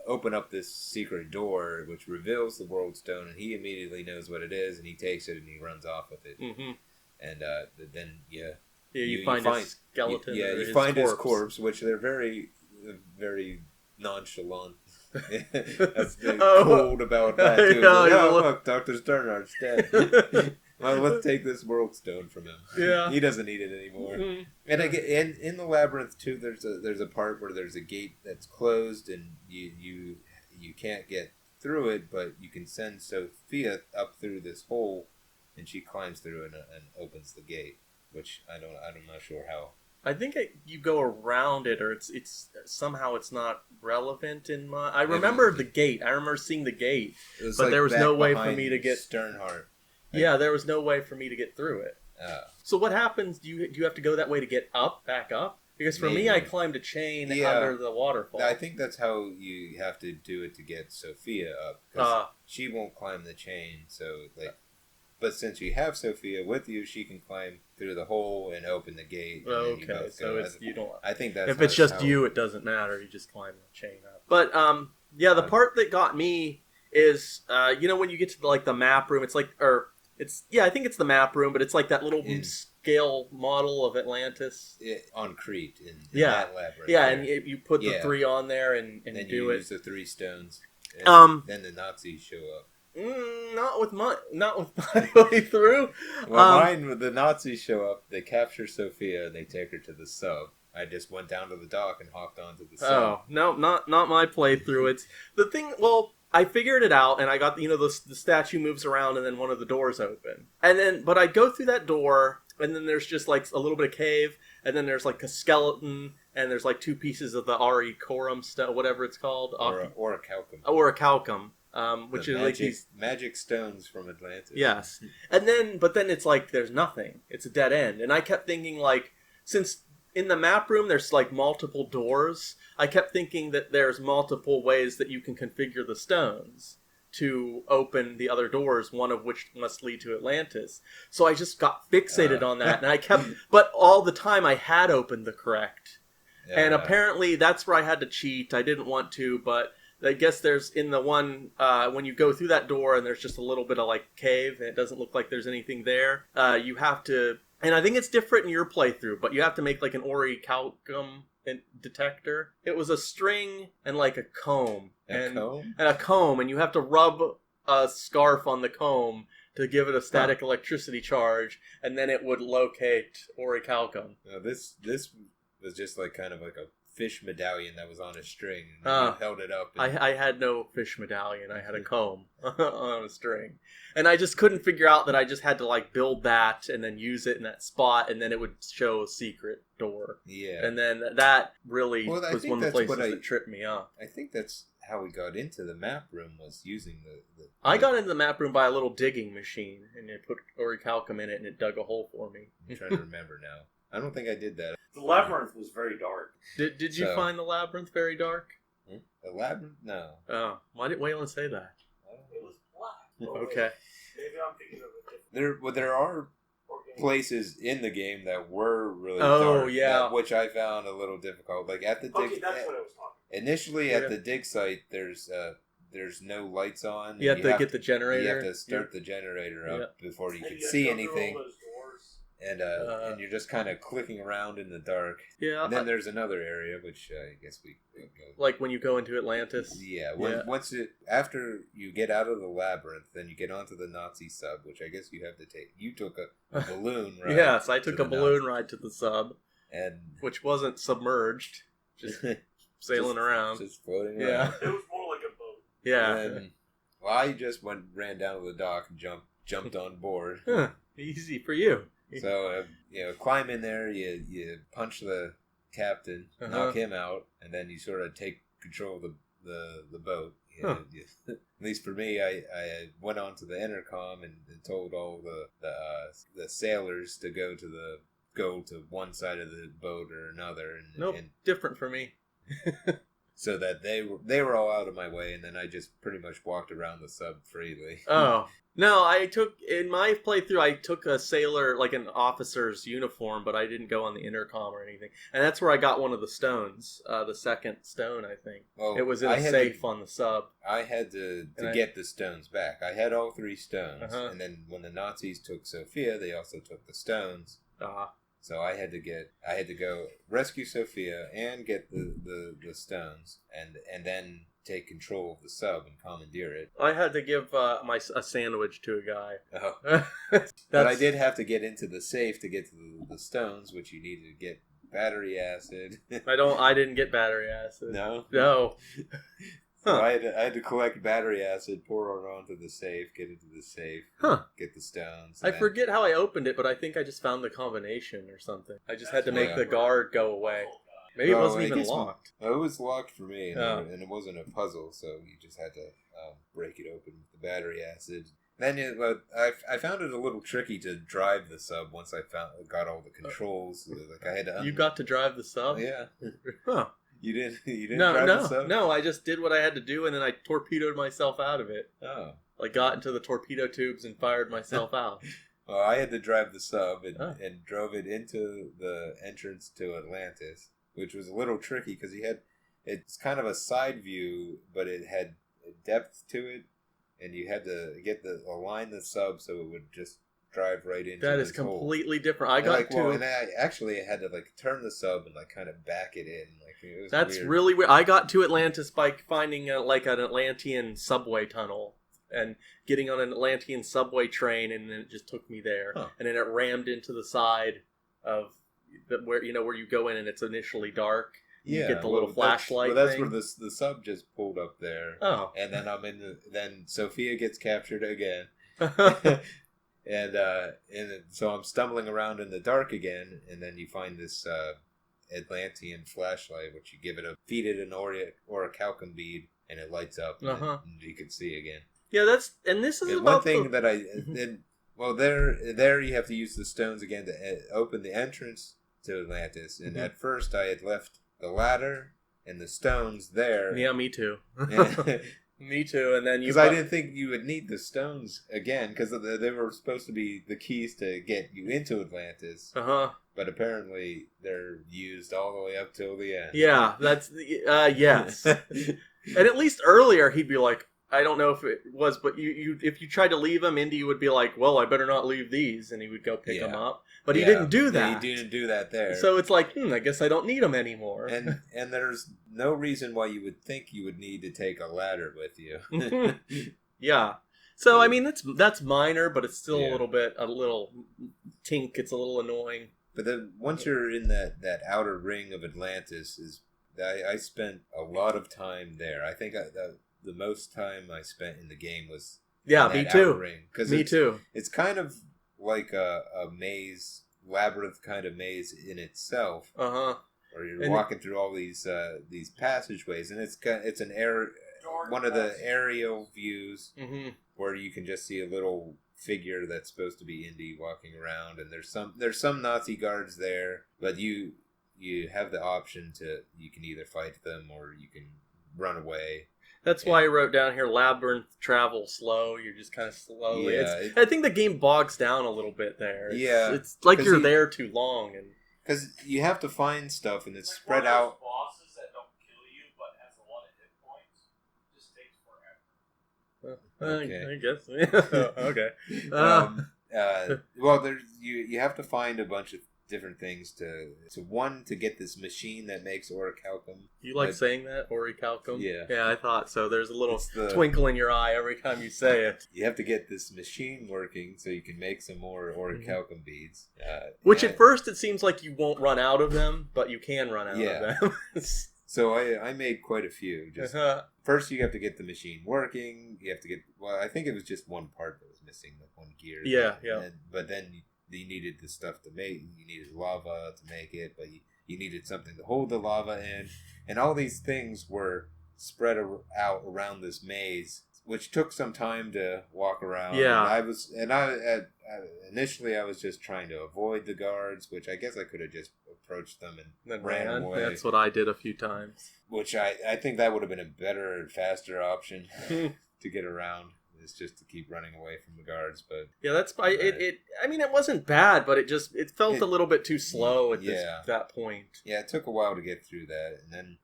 Speaker 2: open up this secret door which reveals the World Stone, and he immediately knows what it is, and he takes it and he runs off with it. And then you find
Speaker 3: his skeleton.
Speaker 2: You find his corpse, which they're very very nonchalant. That's
Speaker 3: Oh.
Speaker 2: cold about that too.
Speaker 3: Yeah,
Speaker 2: Like,
Speaker 3: he's a
Speaker 2: oh,
Speaker 3: little-
Speaker 2: look, Dr. Sternhardt's dead. Well, let's take this world stone from him.
Speaker 3: Yeah.
Speaker 2: He doesn't need it anymore.
Speaker 3: Mm.
Speaker 2: And again, in the labyrinth too, there's a part where there's a gate that's closed, and you can't get through it, but you can send Sophia up through this hole, and she climbs through and opens the gate. Which I'm not sure how.
Speaker 3: I think you go around it, or it's somehow it's not relevant in my. I remember the gate. I remember seeing the gate, but there was no way for me to get
Speaker 2: Sternhardt.
Speaker 3: Yeah, there was no way for me to get through it.
Speaker 2: Oh.
Speaker 3: So what happens? Do you have to go that way to get back up? Because for me, I climbed a chain under the waterfall.
Speaker 2: I think that's how you have to do it to get Sophia up. 'Cause she won't climb the chain, so like. But since you have Sophia with you, she can climb through the hole and open the gate. And then you
Speaker 3: Okay,
Speaker 2: both
Speaker 3: so
Speaker 2: go.
Speaker 3: it's you don't.
Speaker 2: I think that's
Speaker 3: If it's just you, it doesn't matter. You just climb the chain up. But yeah, the part that got me is when you get to the map room, it's like I think it's the map room, but it's like that little scale model of Atlantis.
Speaker 2: On Crete in
Speaker 3: that
Speaker 2: labyrinth.
Speaker 3: Yeah, and you put the 3 on there and
Speaker 2: then
Speaker 3: do
Speaker 2: you
Speaker 3: it.
Speaker 2: use the 3 stones. Then the Nazis show up.
Speaker 3: Not with my way through.
Speaker 2: Well, the Nazis show up. They capture Sophia and they take her to the sub. I just went down to the dock and hopped onto the sub.
Speaker 3: Oh no, not my playthrough. It's the thing. Well, I figured it out, and I got the statue moves around, and then one of the doors open, but I go through that door, and then there's just like a little bit of cave, and then there's like a skeleton, and there's like 2 pieces of the Ari Corum stuff, whatever it's called,
Speaker 2: or a calcum.
Speaker 3: Or a calcum. Which
Speaker 2: the
Speaker 3: is like these
Speaker 2: magic stones from Atlantis.
Speaker 3: Yes, but then it's like there's nothing. It's a dead end, and I kept thinking like since in the map room there's like multiple doors, I kept thinking that there's multiple ways that you can configure the stones to open the other doors, one of which must lead to Atlantis. So I just got fixated on that, and I kept, but all the time I had opened the correct, and apparently that's where I had to cheat. I didn't want to, but. I guess there's in the one, when you go through that door and there's just a little bit of like cave and it doesn't look like there's anything there, you have to, and I think it's different in your playthrough, but you have to make like an orichalcum detector. It was a string and like a comb. And a comb, and you have to rub a scarf on the comb to give it a static electricity charge, and then it would locate orichalcum.
Speaker 2: This was just like kind of like a fish medallion that was on a string, and you held it up.
Speaker 3: I had no fish medallion. I had a comb on a string, and I just couldn't figure out that I just had to like build that and then use it in that spot, and then it would show a secret door.
Speaker 2: Yeah,
Speaker 3: and then that really was one of the places that tripped me up.
Speaker 2: I think that's how we got into the map room, was using the
Speaker 3: I got into the map room by a little digging machine, and it put orichalcum in it, and it dug a hole for me.
Speaker 2: I'm trying to remember now. I don't think I did that.
Speaker 4: The labyrinth was very dark.
Speaker 3: Did you find the labyrinth very dark?
Speaker 2: The labyrinth? No.
Speaker 3: Oh, why did Waylon say that?
Speaker 4: It was black.
Speaker 3: Okay.
Speaker 4: Maybe I'm thinking of a different.
Speaker 2: There are places in the game that were really
Speaker 3: Oh,
Speaker 2: dark,
Speaker 3: yeah.
Speaker 2: which I found a little difficult. Like at the dig,
Speaker 4: Okay, that's what I was talking
Speaker 2: initially at the dig site, there's no lights on.
Speaker 3: You have to get the generator.
Speaker 2: You have to start the generator up before you
Speaker 4: about.
Speaker 2: can
Speaker 4: And
Speaker 2: see
Speaker 4: you have to go through
Speaker 2: anything.
Speaker 4: all those doors.
Speaker 2: And you're just kind of clicking around in the dark.
Speaker 3: Yeah.
Speaker 2: And then there's another area, which I guess we go.
Speaker 3: Like when you go into Atlantis.
Speaker 2: Yeah. After you get out of the labyrinth, then you get onto the Nazi sub, which I guess you have to take. You took a balloon ride.
Speaker 3: Yes, I took a balloon ride to the sub,
Speaker 2: and
Speaker 3: which wasn't submerged, just sailing around,
Speaker 2: just floating
Speaker 3: Yeah.
Speaker 2: around.
Speaker 4: It was more like a boat.
Speaker 3: Yeah.
Speaker 2: And, well, I just ran down to the dock and jumped on board.
Speaker 3: Huh. Easy for you.
Speaker 2: So climb in there. You punch the captain, knock him out, and then you sort of take control of the boat. At least for me, I went onto the intercom and told all the sailors to go to one side of the boat or another. And
Speaker 3: different for me.
Speaker 2: So that they were all out of my way, and then I just pretty much walked around the sub freely.
Speaker 3: Oh. No, in my playthrough, I took a sailor, like an officer's uniform, but I didn't go on the intercom or anything. And that's where I got one of the stones, the second stone, I think.
Speaker 2: Well,
Speaker 3: it was in a safe on the sub.
Speaker 2: I had to get the stones back. I had all 3 stones, and then when the Nazis took Sophia, they also took the stones. So I had to go rescue Sophia and get the stones, and then take control of the sub and commandeer it.
Speaker 3: I had to give a sandwich to a guy.
Speaker 2: Oh. But I did have to get into the safe to get to the stones, which you needed to get battery acid.
Speaker 3: I didn't get battery acid.
Speaker 2: No?
Speaker 3: No.
Speaker 2: So I had to collect battery acid, pour it onto the safe, get into the safe, get the stones.
Speaker 3: I forget how I opened it, but I think I just found the combination or something. I just had to make the guard go away. Maybe it wasn't even locked.
Speaker 2: It was locked for me, and it wasn't a puzzle, so you just had to break it open with the battery acid. Then I found it a little tricky to drive the sub once I got all the controls. Like I had to.
Speaker 3: You got to drive the sub?
Speaker 2: Yeah.
Speaker 3: Huh.
Speaker 2: You didn't drive the sub?
Speaker 3: No, I just did what I had to do, and then I torpedoed myself out of it.
Speaker 2: Oh.
Speaker 3: I got into the torpedo tubes and fired myself out.
Speaker 2: Well, I had to drive the sub and drove it into the entrance to Atlantis, which was a little tricky because it's kind of a side view, but it had depth to it, and you had to align the sub so it would just drive right into
Speaker 3: that is
Speaker 2: this hole.
Speaker 3: Completely different. I
Speaker 2: had to turn the sub and kind of back it in. It was
Speaker 3: That's
Speaker 2: weird.
Speaker 3: really weird. I got to Atlantis by finding an Atlantean subway tunnel and getting on an Atlantean subway train, and then it just took me there.
Speaker 2: Huh.
Speaker 3: And then it rammed into the side of where you go in, and it's initially dark. You get the little flashlight.
Speaker 2: That's
Speaker 3: thing.
Speaker 2: where the sub just pulled up there.
Speaker 3: Oh,
Speaker 2: and then then Sophia gets captured again. And so I'm stumbling around in the dark again, and then you find this Atlantean flashlight, which you feed it an orichalcum bead, and it lights up, and you can see again.
Speaker 3: Yeah, this is
Speaker 2: and
Speaker 3: about
Speaker 2: one thing that I did. Well, there you have to use the stones again to open the entrance to Atlantis, and at first I had left the ladder and the stones there.
Speaker 3: Yeah, me too. Me too, and then
Speaker 2: because I didn't think you would need the stones again because they were supposed to be the keys to get you into Atlantis. But apparently they're used all the way up till the end.
Speaker 3: Yeah, that's yes. And at least earlier he'd be like, I don't know if it was, but if you tried to leave them, Indy would be like, well, I better not leave these, and he would go pick them up. But he didn't do that.
Speaker 2: He didn't do that there.
Speaker 3: So it's like, I guess I don't need them anymore.
Speaker 2: And there's no reason why you would think you would need to take a ladder with you.
Speaker 3: Yeah. So I mean that's minor, but it's still a little tink. It's a little annoying.
Speaker 2: But then once you're in that outer ring of Atlantis, I spent a lot of time there. I think the most time I spent in the game was
Speaker 3: me too.
Speaker 2: Ring,
Speaker 3: me too.
Speaker 2: It's kind of like a maze, labyrinth kind of maze in itself. Where you're walking through all these passageways, and it's one of the aerial views where you can just see a little figure that's supposed to be Indy walking around, and there's some Nazi guards there, but you have the option you can either fight them or you can run away.
Speaker 3: That's why I wrote down here, labyrinth, travel slow. You're just kind of slowly.
Speaker 2: Yeah,
Speaker 3: I think the game bogs down a little bit there. It's like you're there too long.
Speaker 2: Because you have to find stuff, and it's spread out.
Speaker 4: Bosses that don't kill you, but has a lot of hit points. Just takes forever.
Speaker 3: I guess. Okay.
Speaker 2: Well, you have to find a bunch of different things to get this machine that makes orichalcum.
Speaker 3: You like saying that, orichalcum?
Speaker 2: Yeah,
Speaker 3: I thought so. There's a little twinkle in your eye every time you say it.
Speaker 2: You have to get this machine working so you can make some more orichalcum beads.
Speaker 3: Which at first it seems like you won't run out of them, but you can run out of them.
Speaker 2: So I made quite a few. Just first you have to get the machine working. You have to get. Well, I think it was just one part that was missing, like one gear.
Speaker 3: Yeah.
Speaker 2: But then you needed the stuff to make. You needed lava to make it, but you needed something to hold the lava in, and all these things were spread out around this maze, which took some time to walk around.
Speaker 3: Yeah.
Speaker 2: Initially I was just trying to avoid the guards, which I guess I could have just approached them and
Speaker 3: then
Speaker 2: ran away.
Speaker 3: That's what I did a few times.
Speaker 2: Which I think that would have been a better and faster option to get around. Is just to keep running away from the guards, but
Speaker 3: yeah, that's it. I mean, it wasn't bad, but it felt a little bit too slow at that point.
Speaker 2: Yeah, it took a while to get through that,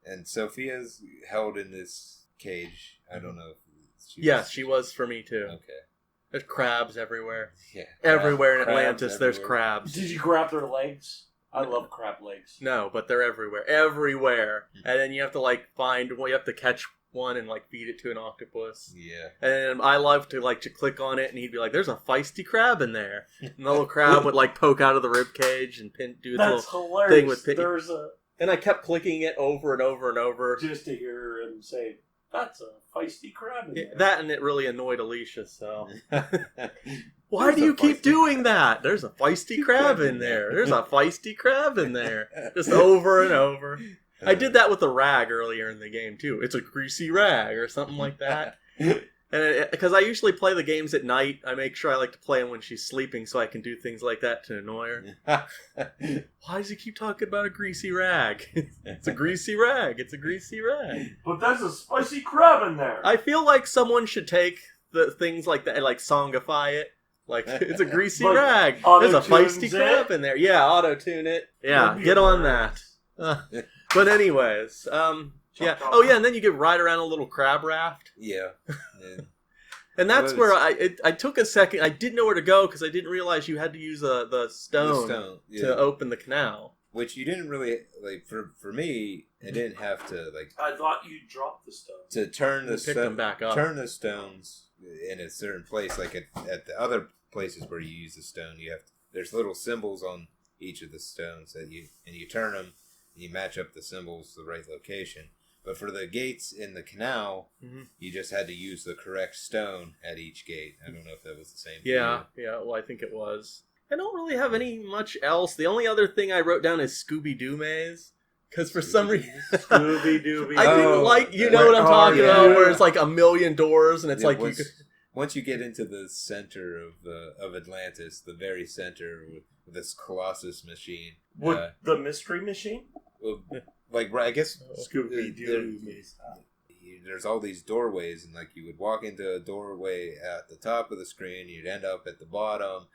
Speaker 2: and Sophia's held in this cage. I don't know if
Speaker 3: she was for me too.
Speaker 2: Okay,
Speaker 3: There's crabs everywhere.
Speaker 2: Yeah.
Speaker 3: Everywhere in
Speaker 2: Crabs
Speaker 3: Atlantis, there's
Speaker 2: everywhere.
Speaker 3: crabs.
Speaker 4: Did you grab their legs? I love crab legs.
Speaker 3: No, but they're everywhere. Everywhere. And then you have to, like, you have to catch one and, like, feed it to an octopus.
Speaker 2: Yeah.
Speaker 3: And I love to, like, to click on it, and he'd be like, there's a feisty crab in there. And the little crab would, like, poke out of the rib cage and do its
Speaker 4: That's
Speaker 3: little
Speaker 4: hilarious.
Speaker 3: thing with
Speaker 4: There's a
Speaker 3: And I kept clicking it over and over and over.
Speaker 4: just to hear him say, "That's a feisty crab." In there.
Speaker 3: That, and it really annoyed Alicia, so... Why
Speaker 2: There's
Speaker 3: do
Speaker 2: a
Speaker 3: you keep
Speaker 2: feisty-
Speaker 3: doing that? There's a feisty crab in there. There's a feisty crab in there. Just over and over. I did that with a rag earlier in the game, too. It's a greasy rag or something like that. And because I usually play the games at night, I make sure I like to play them when she's sleeping so I can do things like that to annoy her. Why does he keep talking about a greasy rag? It's a greasy rag. It's a greasy rag.
Speaker 4: But there's a spicy crab in there.
Speaker 3: I feel like someone should take the things like that and like songify it. Like, it's a greasy
Speaker 4: Like,
Speaker 3: rag. There's a
Speaker 4: auto-tunes
Speaker 3: feisty
Speaker 4: it?
Speaker 3: crab in there. Yeah, auto-tune it. Yeah,
Speaker 4: That'd be
Speaker 3: get on
Speaker 4: hilarious.
Speaker 3: that. But anyways, yeah. Oh yeah, and then you get ride around a little crab raft.
Speaker 2: Yeah. Yeah.
Speaker 3: And that's
Speaker 2: Well,
Speaker 3: where I took a second. I didn't know where to go because I didn't realize you had to use the stone,
Speaker 2: Yeah.
Speaker 3: to open the canal.
Speaker 2: Which you didn't really like. For me, I didn't have to like
Speaker 4: I thought you dropped the stone.
Speaker 2: to turn the
Speaker 3: And pick them back up.
Speaker 2: turn the stones in a certain place. Like at the other places where you use the stone, there's little symbols on each of the stones that you turn them, and you match up the symbols to the right location. But for the gates in the canal, you just had to use the correct stone at each gate. I don't know if that was the same.
Speaker 3: Yeah. Well, I think it was. I don't really have any much else. The only other thing I wrote down is Scooby-Doo maze. Because for some reason,
Speaker 4: Scooby-Dooby.
Speaker 3: I didn't like, you know what I'm talking about, where it's like a million doors and it's like
Speaker 2: once you get into the center of Atlantis, the very center with this Colossus machine,
Speaker 4: With the mystery machine?
Speaker 2: like I guess
Speaker 4: Scooby-Doo.
Speaker 2: there's all these doorways, and like you would walk into a doorway at the top of the screen, you'd end up at the bottom,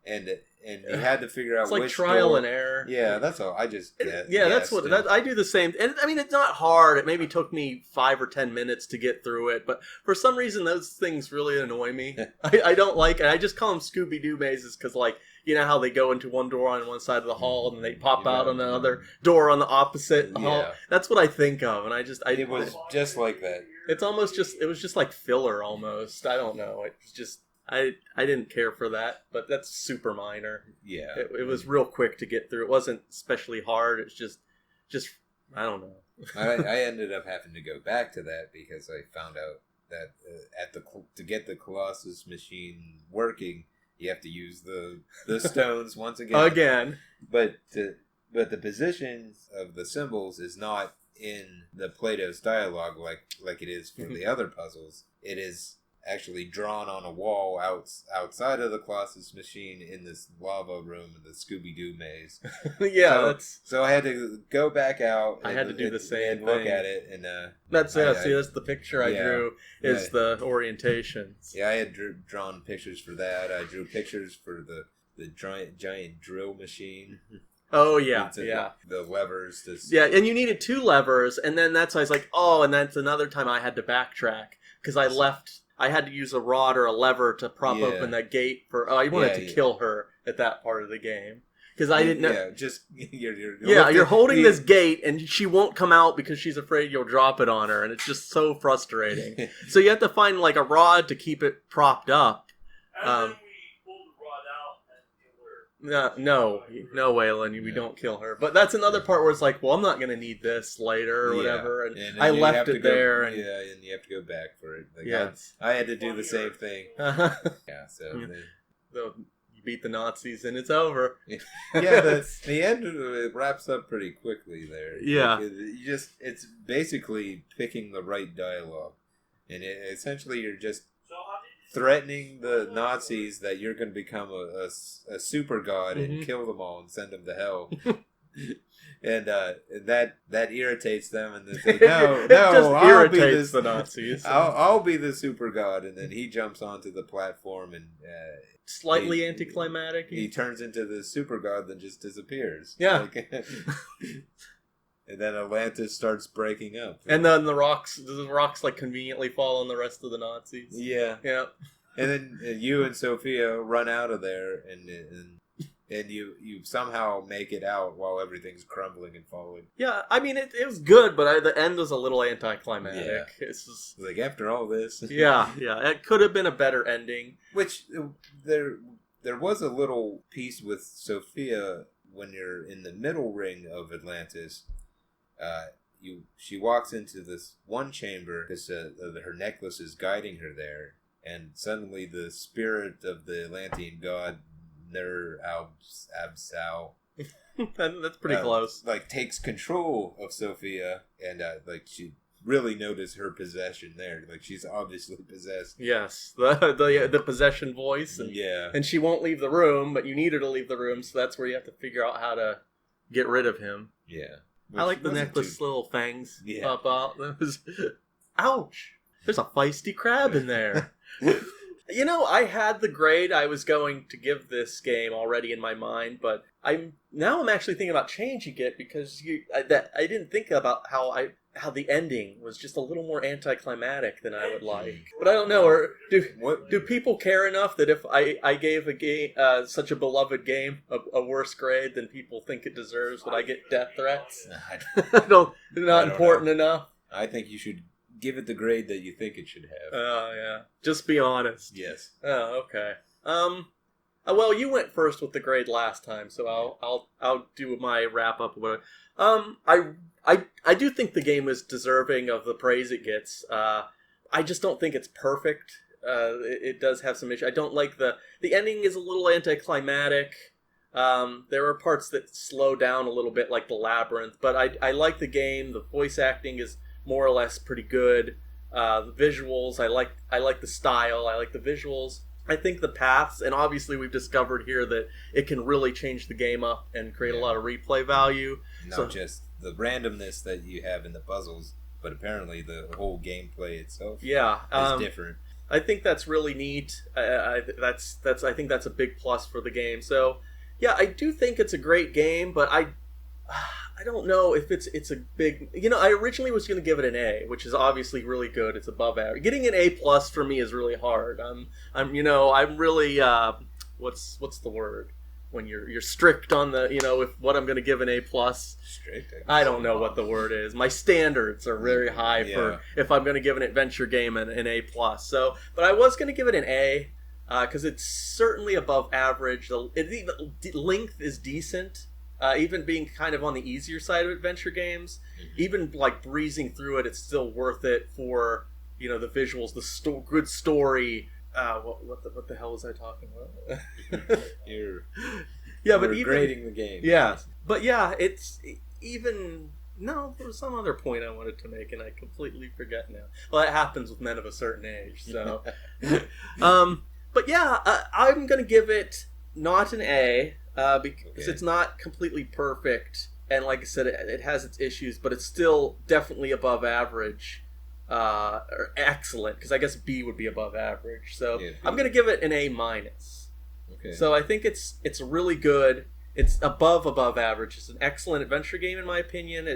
Speaker 2: and you had to figure out
Speaker 3: it's like
Speaker 2: which
Speaker 3: trial
Speaker 2: door.
Speaker 3: and error.
Speaker 2: Yeah, that's all. I just
Speaker 3: That's what I do the same. And I mean, it's not hard. It maybe took me 5 or 10 minutes to get through it, but for some reason, those things really annoy me. I don't like it. I just call them Scooby-Doo mazes because, like, you know how they go into one door on one side of the hall and then they pop out on another door on the opposite hall. That's what I think of, and
Speaker 2: it was just like that.
Speaker 3: It's almost it was just like filler almost. I don't know. It was just. I didn't care for that, but that's super minor.
Speaker 2: Yeah,
Speaker 3: It was real quick to get through. It wasn't especially hard. It's just I don't know.
Speaker 2: I ended up having to go back to that because I found out that to get the Colossus machine working, you have to use the stones once again. But the positions of the symbols is not in the Plato's dialogue like it is for the other puzzles. It is actually drawn on a wall outside of the Colossus machine in this lava room in the Scooby-Doo maze. So I had to go back out.
Speaker 3: I had to do the same
Speaker 2: and look
Speaker 3: thing.
Speaker 2: at it, and
Speaker 3: that's the picture I drew is the orientations.
Speaker 2: Yeah, I had drawn pictures for that. I drew pictures for the giant drill machine.
Speaker 3: Oh yeah,
Speaker 2: The levers.
Speaker 3: And you needed 2 levers, and then that's why I was like, oh, and that's another time I had to backtrack because I had to use a rod or a lever to prop open that gate I wanted to kill her at that part of the game. Because I didn't know.
Speaker 2: Yeah, just
Speaker 3: you're holding this gate and she won't come out because she's afraid you'll drop it on her, and it's just so frustrating. So you have to find like a rod to keep it propped up.
Speaker 4: And then we pulled the rod out and killed her.
Speaker 3: No, Waylon, we don't kill her. But that's another part where it's like, well, I'm not going to need this later or whatever. And I left it there. And
Speaker 2: you have to go back for it. Like
Speaker 3: yeah,
Speaker 2: I had to do the same thing. So
Speaker 3: you beat the Nazis and it's over.
Speaker 2: The end it wraps up pretty quickly there.
Speaker 3: Yeah.
Speaker 2: Like it's basically picking the right dialogue. And essentially you're just threatening the Nazis that you're going to become a super god and kill them all and send them to hell. And that irritates them, and they say, "No, I'll be
Speaker 3: the Nazis.
Speaker 2: I'll be the super god." And then he jumps onto the platform and
Speaker 3: slightly anticlimactic.
Speaker 2: He turns into the super god, then just disappears.
Speaker 3: Yeah.
Speaker 2: And then Atlantis starts breaking up.
Speaker 3: And then the rocks like conveniently fall on the rest of the Nazis.
Speaker 2: Yeah.
Speaker 3: Yeah.
Speaker 2: And then you and Sophia run out of there, and you somehow make it out while everything's crumbling and falling.
Speaker 3: Yeah, I mean, it was good, but the end was a little anticlimactic.
Speaker 2: Yeah.
Speaker 3: It's just,
Speaker 2: Like, after all this...
Speaker 3: yeah, it could have been a better ending.
Speaker 2: Which, there was a little piece with Sophia when you're in the middle ring of Atlantis. She walks into this one chamber because her necklace is guiding her there, and suddenly the spirit of the Atlantean god Absal
Speaker 3: That's pretty close.
Speaker 2: like takes control of Sophia, and like she really noticed her possession there. Like, she's obviously possessed.
Speaker 3: Yes, the possession voice, and she won't leave the room, but you need her to leave the room, so that's where you have to figure out how to get rid of him.
Speaker 2: Yeah.
Speaker 3: I like the necklace little fangs pop out. That was, ouch! There's a feisty crab in there. You know, I had the grade I was going to give this game already in my mind, but I'm actually thinking about changing it because I didn't think about how the ending was just a little more anticlimactic than I would like. But I don't know, or do people care enough that if I gave a game such a beloved game a worse grade than people think it deserves, would I get death threats? Not important enough.
Speaker 2: I think you should give it the grade that you think it should have.
Speaker 3: Oh, yeah. Just be honest.
Speaker 2: Yes.
Speaker 3: Oh, okay. Well, you went first with the grade last time, so I'll do my wrap up. I do think the game is deserving of the praise it gets. I just don't think it's perfect. It does have some issues. I don't like the ending is a little anticlimactic. There are parts that slow down a little bit, like the labyrinth, but I like the game. The voice acting is more or less pretty good. The visuals, I like the style, I like the visuals. I think the paths, and obviously we've discovered here that it can really change the game up and create a lot of replay value.
Speaker 2: Not just the randomness that you have in the puzzles, but apparently the whole gameplay itself is different.
Speaker 3: I think that's really neat. I think that's a big plus for the game. So, yeah, I do think it's a great game, but I don't know if it's a big... You know, I originally was going to give it an A, which is obviously really good. It's above average. Getting an A plus for me is really hard. I'm really what's the word when you're strict on the if what I'm going to give an A plus.
Speaker 2: Strict.
Speaker 3: I don't know what the word is. My standards are very high for if I'm going to give an adventure game an A plus. So, but I was going to give it an A because it's certainly above average. The length is decent. Even being kind of on the easier side of adventure games, even like breezing through it, it's still worth it for the visuals, the good story. What the hell was I talking about?
Speaker 2: You're
Speaker 3: but even
Speaker 2: grading the game.
Speaker 3: Yeah, but yeah, it's even. No, there was some other point I wanted to make, and I completely forget now. Well, that happens with men of a certain age. So, but yeah, I'm gonna give it not an A. Because it's not completely perfect, and like I said, it has its issues, but it's still definitely above average, or excellent. Because I guess B would be above average, so I'm gonna give it an A minus.
Speaker 2: Okay.
Speaker 3: So I think it's really good. It's above average. It's an excellent adventure game in my opinion.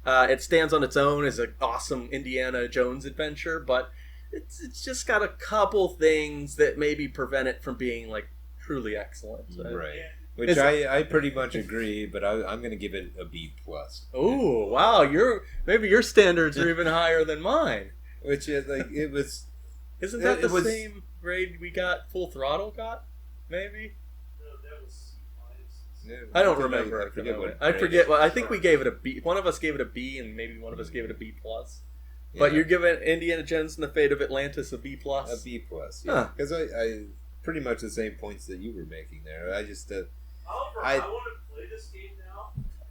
Speaker 3: It stands on its own as an awesome Indiana Jones adventure, but it's just got a couple things that maybe prevent it from being like truly excellent.
Speaker 2: Right. Which I pretty much agree, but I'm going to give it a B plus.
Speaker 3: Oh wow! Maybe your standards are even higher than mine.
Speaker 2: Which is like it was.
Speaker 3: Isn't that the same grade we got? Full Throttle got maybe.
Speaker 4: No, that was C-.
Speaker 3: I don't remember. I forget. Well, I think we gave it a B. One of us gave it a B, and maybe one of us gave it a B plus. Yeah. But you're giving Indiana Jones and the Fate of Atlantis a B plus.
Speaker 2: A B plus, yeah. Because I pretty much the same points that you were making there. I just.
Speaker 4: I want to play this game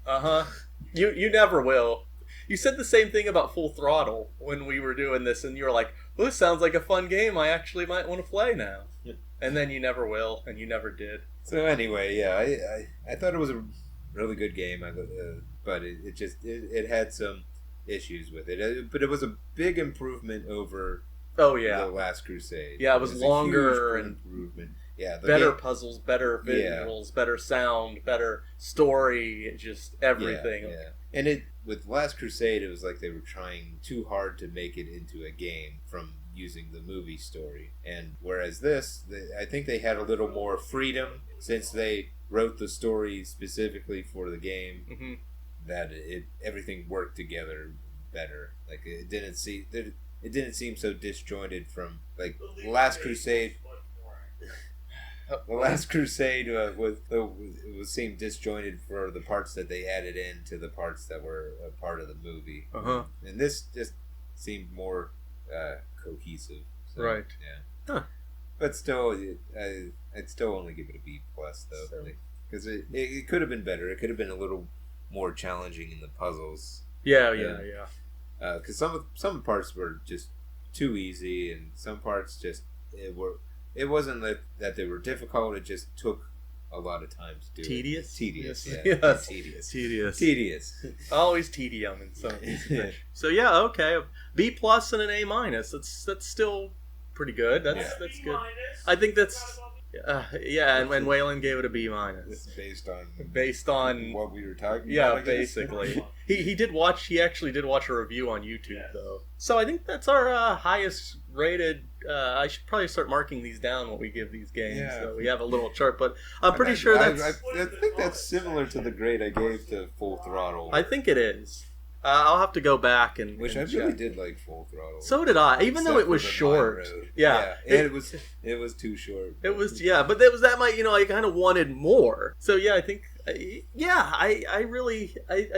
Speaker 4: now.
Speaker 3: You never will. You said the same thing about Full Throttle when we were doing this, and you were like, "Well, this sounds like a fun game. I actually might want to play now." Yeah. And then you never will, and you never did.
Speaker 2: So anyway, yeah, I thought it was a really good game, but it had some issues with it. But it was a big improvement over The Last Crusade.
Speaker 3: Yeah, it was longer and
Speaker 2: improvement. Yeah,
Speaker 3: better puzzles, better visuals, better sound, better story, just everything.
Speaker 2: Yeah. And with Last Crusade, it was like they were trying too hard to make it into a game from using the movie story. And whereas this, I think they had a little more freedom since they wrote the story specifically for the game.
Speaker 3: Mm-hmm.
Speaker 2: That everything worked together better. Like it didn't seem so disjointed from like Last Crusade. The Last Crusade seemed disjointed for the parts that they added in to the parts that were a part of the movie.
Speaker 3: Uh-huh.
Speaker 2: And this just seemed more cohesive. So,
Speaker 3: Right.
Speaker 2: Yeah.
Speaker 3: Huh.
Speaker 2: But still, I'd still only give it a B plus though, because it could have been better. It could have been a little more challenging in the puzzles.
Speaker 3: Yeah.
Speaker 2: Because some parts were just too easy, and some parts just it wasn't that they were difficult. It just took a lot of time to do.
Speaker 3: Tedious?
Speaker 2: Tedious,
Speaker 3: Yes.
Speaker 2: yeah.
Speaker 3: Yes.
Speaker 2: Tedious.
Speaker 3: Always tedium in some of these fish. So yeah, okay, B plus and an A minus. That's still pretty good. That's good. I think that's and Waylon gave it a B minus. Based on
Speaker 2: what we were talking
Speaker 3: yeah,
Speaker 2: about. Yeah,
Speaker 3: basically. He actually did watch a review on YouTube though. So I think that's our highest rated. I should probably start marking these down when we give these games.
Speaker 2: Yeah.
Speaker 3: So we have a little chart, but I'm pretty sure that's.
Speaker 2: I think that's similar to the grade I gave to Full Throttle.
Speaker 3: I think it is. I'll have to go back and.
Speaker 2: Which
Speaker 3: and
Speaker 2: I really
Speaker 3: check.
Speaker 2: did like Full Throttle.
Speaker 3: So did I, even though it was short. Yeah,
Speaker 2: it was too short.
Speaker 3: It was but that might I kind of wanted more. So yeah, I think I really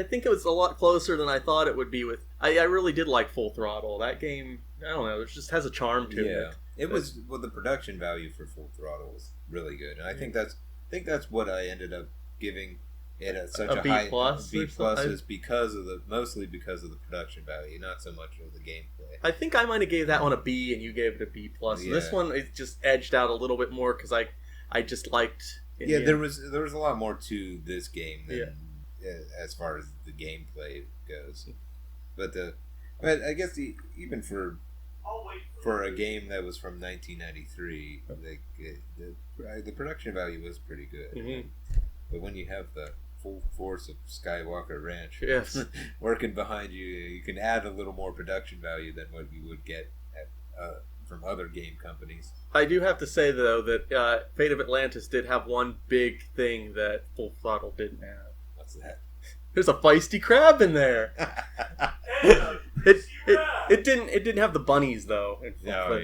Speaker 3: think it was a lot closer than I thought it would be. With I really did like Full Throttle. That game, I don't know, it just has a charm to it.
Speaker 2: It was the production value for Full Throttle was really good, and I think that's what I ended up giving it such a
Speaker 3: B
Speaker 2: high
Speaker 3: plus
Speaker 2: B plus is mostly because of the production value, not so much of the gameplay.
Speaker 3: I think I might have gave that one a B and you gave it a B plus.
Speaker 2: Yeah.
Speaker 3: This one it just edged out a little bit more because I just liked.
Speaker 2: There was a lot more to this game than as far as the gameplay goes, but I guess even for a game that was from 1993, the production value was pretty good.
Speaker 3: Mm-hmm.
Speaker 2: But when you have the full force of Skywalker Ranch working behind you, you can add a little more production value than what you would get from other game companies.
Speaker 3: I do have to say though that Fate of Atlantis did have one big thing that Full Throttle didn't have.
Speaker 2: What's that?
Speaker 3: There's a feisty crab in there. It didn't have the bunnies though.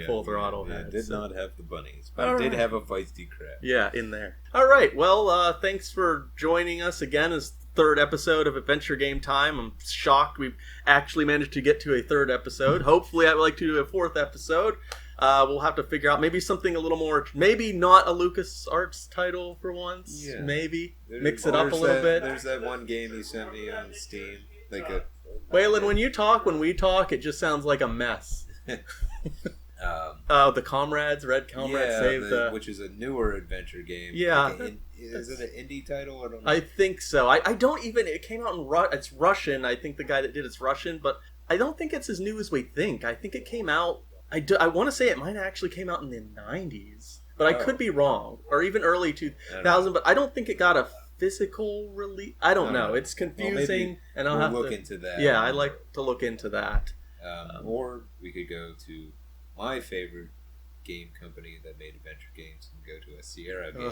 Speaker 3: Full Throttle
Speaker 2: had. It did not have the bunnies, but
Speaker 3: All
Speaker 2: it did
Speaker 3: right.
Speaker 2: have a feisty crab.
Speaker 3: Yeah, in there. All right. Well, thanks for joining us again as the third episode of Adventure Game Time. I'm shocked we've actually managed to get to a third episode. Hopefully, I would like to do a fourth episode. We'll have to figure out maybe something a little more, maybe not a LucasArts title for once.
Speaker 2: Yeah.
Speaker 3: Maybe mix it up a little bit.
Speaker 2: There's that one game you sent me on Steam, like a.
Speaker 3: Waylon, when we talk, it just sounds like a mess. The comrades, Red Comrades, save
Speaker 2: which is a newer adventure game.
Speaker 3: Yeah,
Speaker 2: like is it an indie title? I don't know.
Speaker 3: I think so. I don't even. It came out in it's Russian. I think the guy that did it's Russian, but I don't think it's as new as we think. I think it came out. I want to say it might have actually came out in the 90s, but I could be wrong, or even early 2000. But I don't think it got a physical release. I don't know. It's confusing, and I'll have to
Speaker 2: look into that.
Speaker 3: Yeah, I'd like to look into that.
Speaker 2: Or we could go to my favorite game company that made adventure games and go to a Sierra game.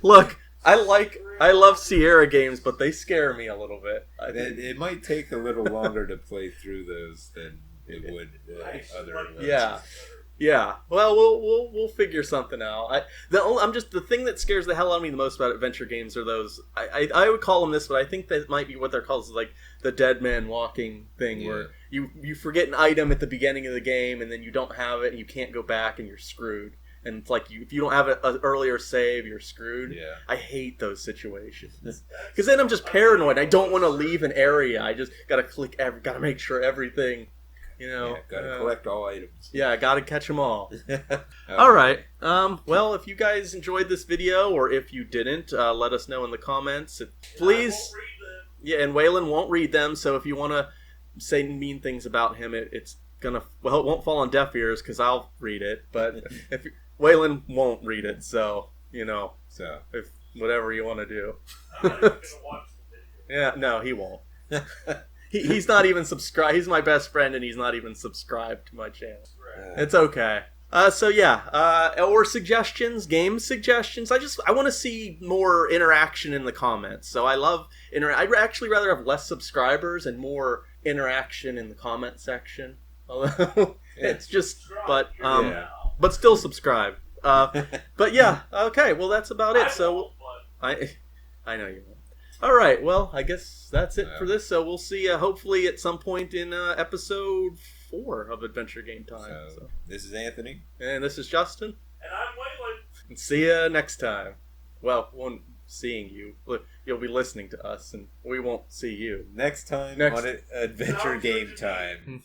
Speaker 3: Look, I love Sierra games, but they scare me a little bit.
Speaker 2: It might take a little longer to play through those than it would other ones.
Speaker 3: Yeah. Well, we'll figure something out. The thing that scares the hell out of me the most about adventure games are those. I would call them this, but I think that might be what they're called, is like the dead man walking thing, where you forget an item at the beginning of the game and then you don't have it and you can't go back and you're screwed. And it's like if you don't have an earlier save, you're screwed.
Speaker 2: Yeah.
Speaker 3: I hate those situations because then I'm just paranoid. I don't want to leave an area. I just gotta gotta make sure everything.
Speaker 2: Gotta collect all items.
Speaker 3: Yeah, I gotta catch them all. All right. Well, if you guys enjoyed this video, or if you didn't, let us know in the comments. Please. Yeah, and Waylon won't read them. So if you want to say mean things about him, it won't fall on deaf ears because I'll read it. But if Waylon won't read it, so if whatever you want to do. Yeah, no, he won't. He's not even subscribed. He's my best friend, and he's not even subscribed to my channel.
Speaker 4: Right.
Speaker 3: It's okay. So yeah, or suggestions, game suggestions. I want to see more interaction in the comments. So I love I'd actually rather have less subscribers and more interaction in the comment section. Although it's just, but still subscribe. But yeah, okay. Well, that's about it. So I know you won't. All right. Well, I guess that's it for this. So we'll see. Hopefully, at some point in episode 4 of Adventure Game Time. So
Speaker 2: this is Anthony,
Speaker 3: and this is Justin.
Speaker 4: And I'm Waylon.
Speaker 3: And see you next time. Well, won't seeing you. You'll be listening to us, and we won't see you
Speaker 2: next time
Speaker 3: Next-
Speaker 2: on Adventure Game Time.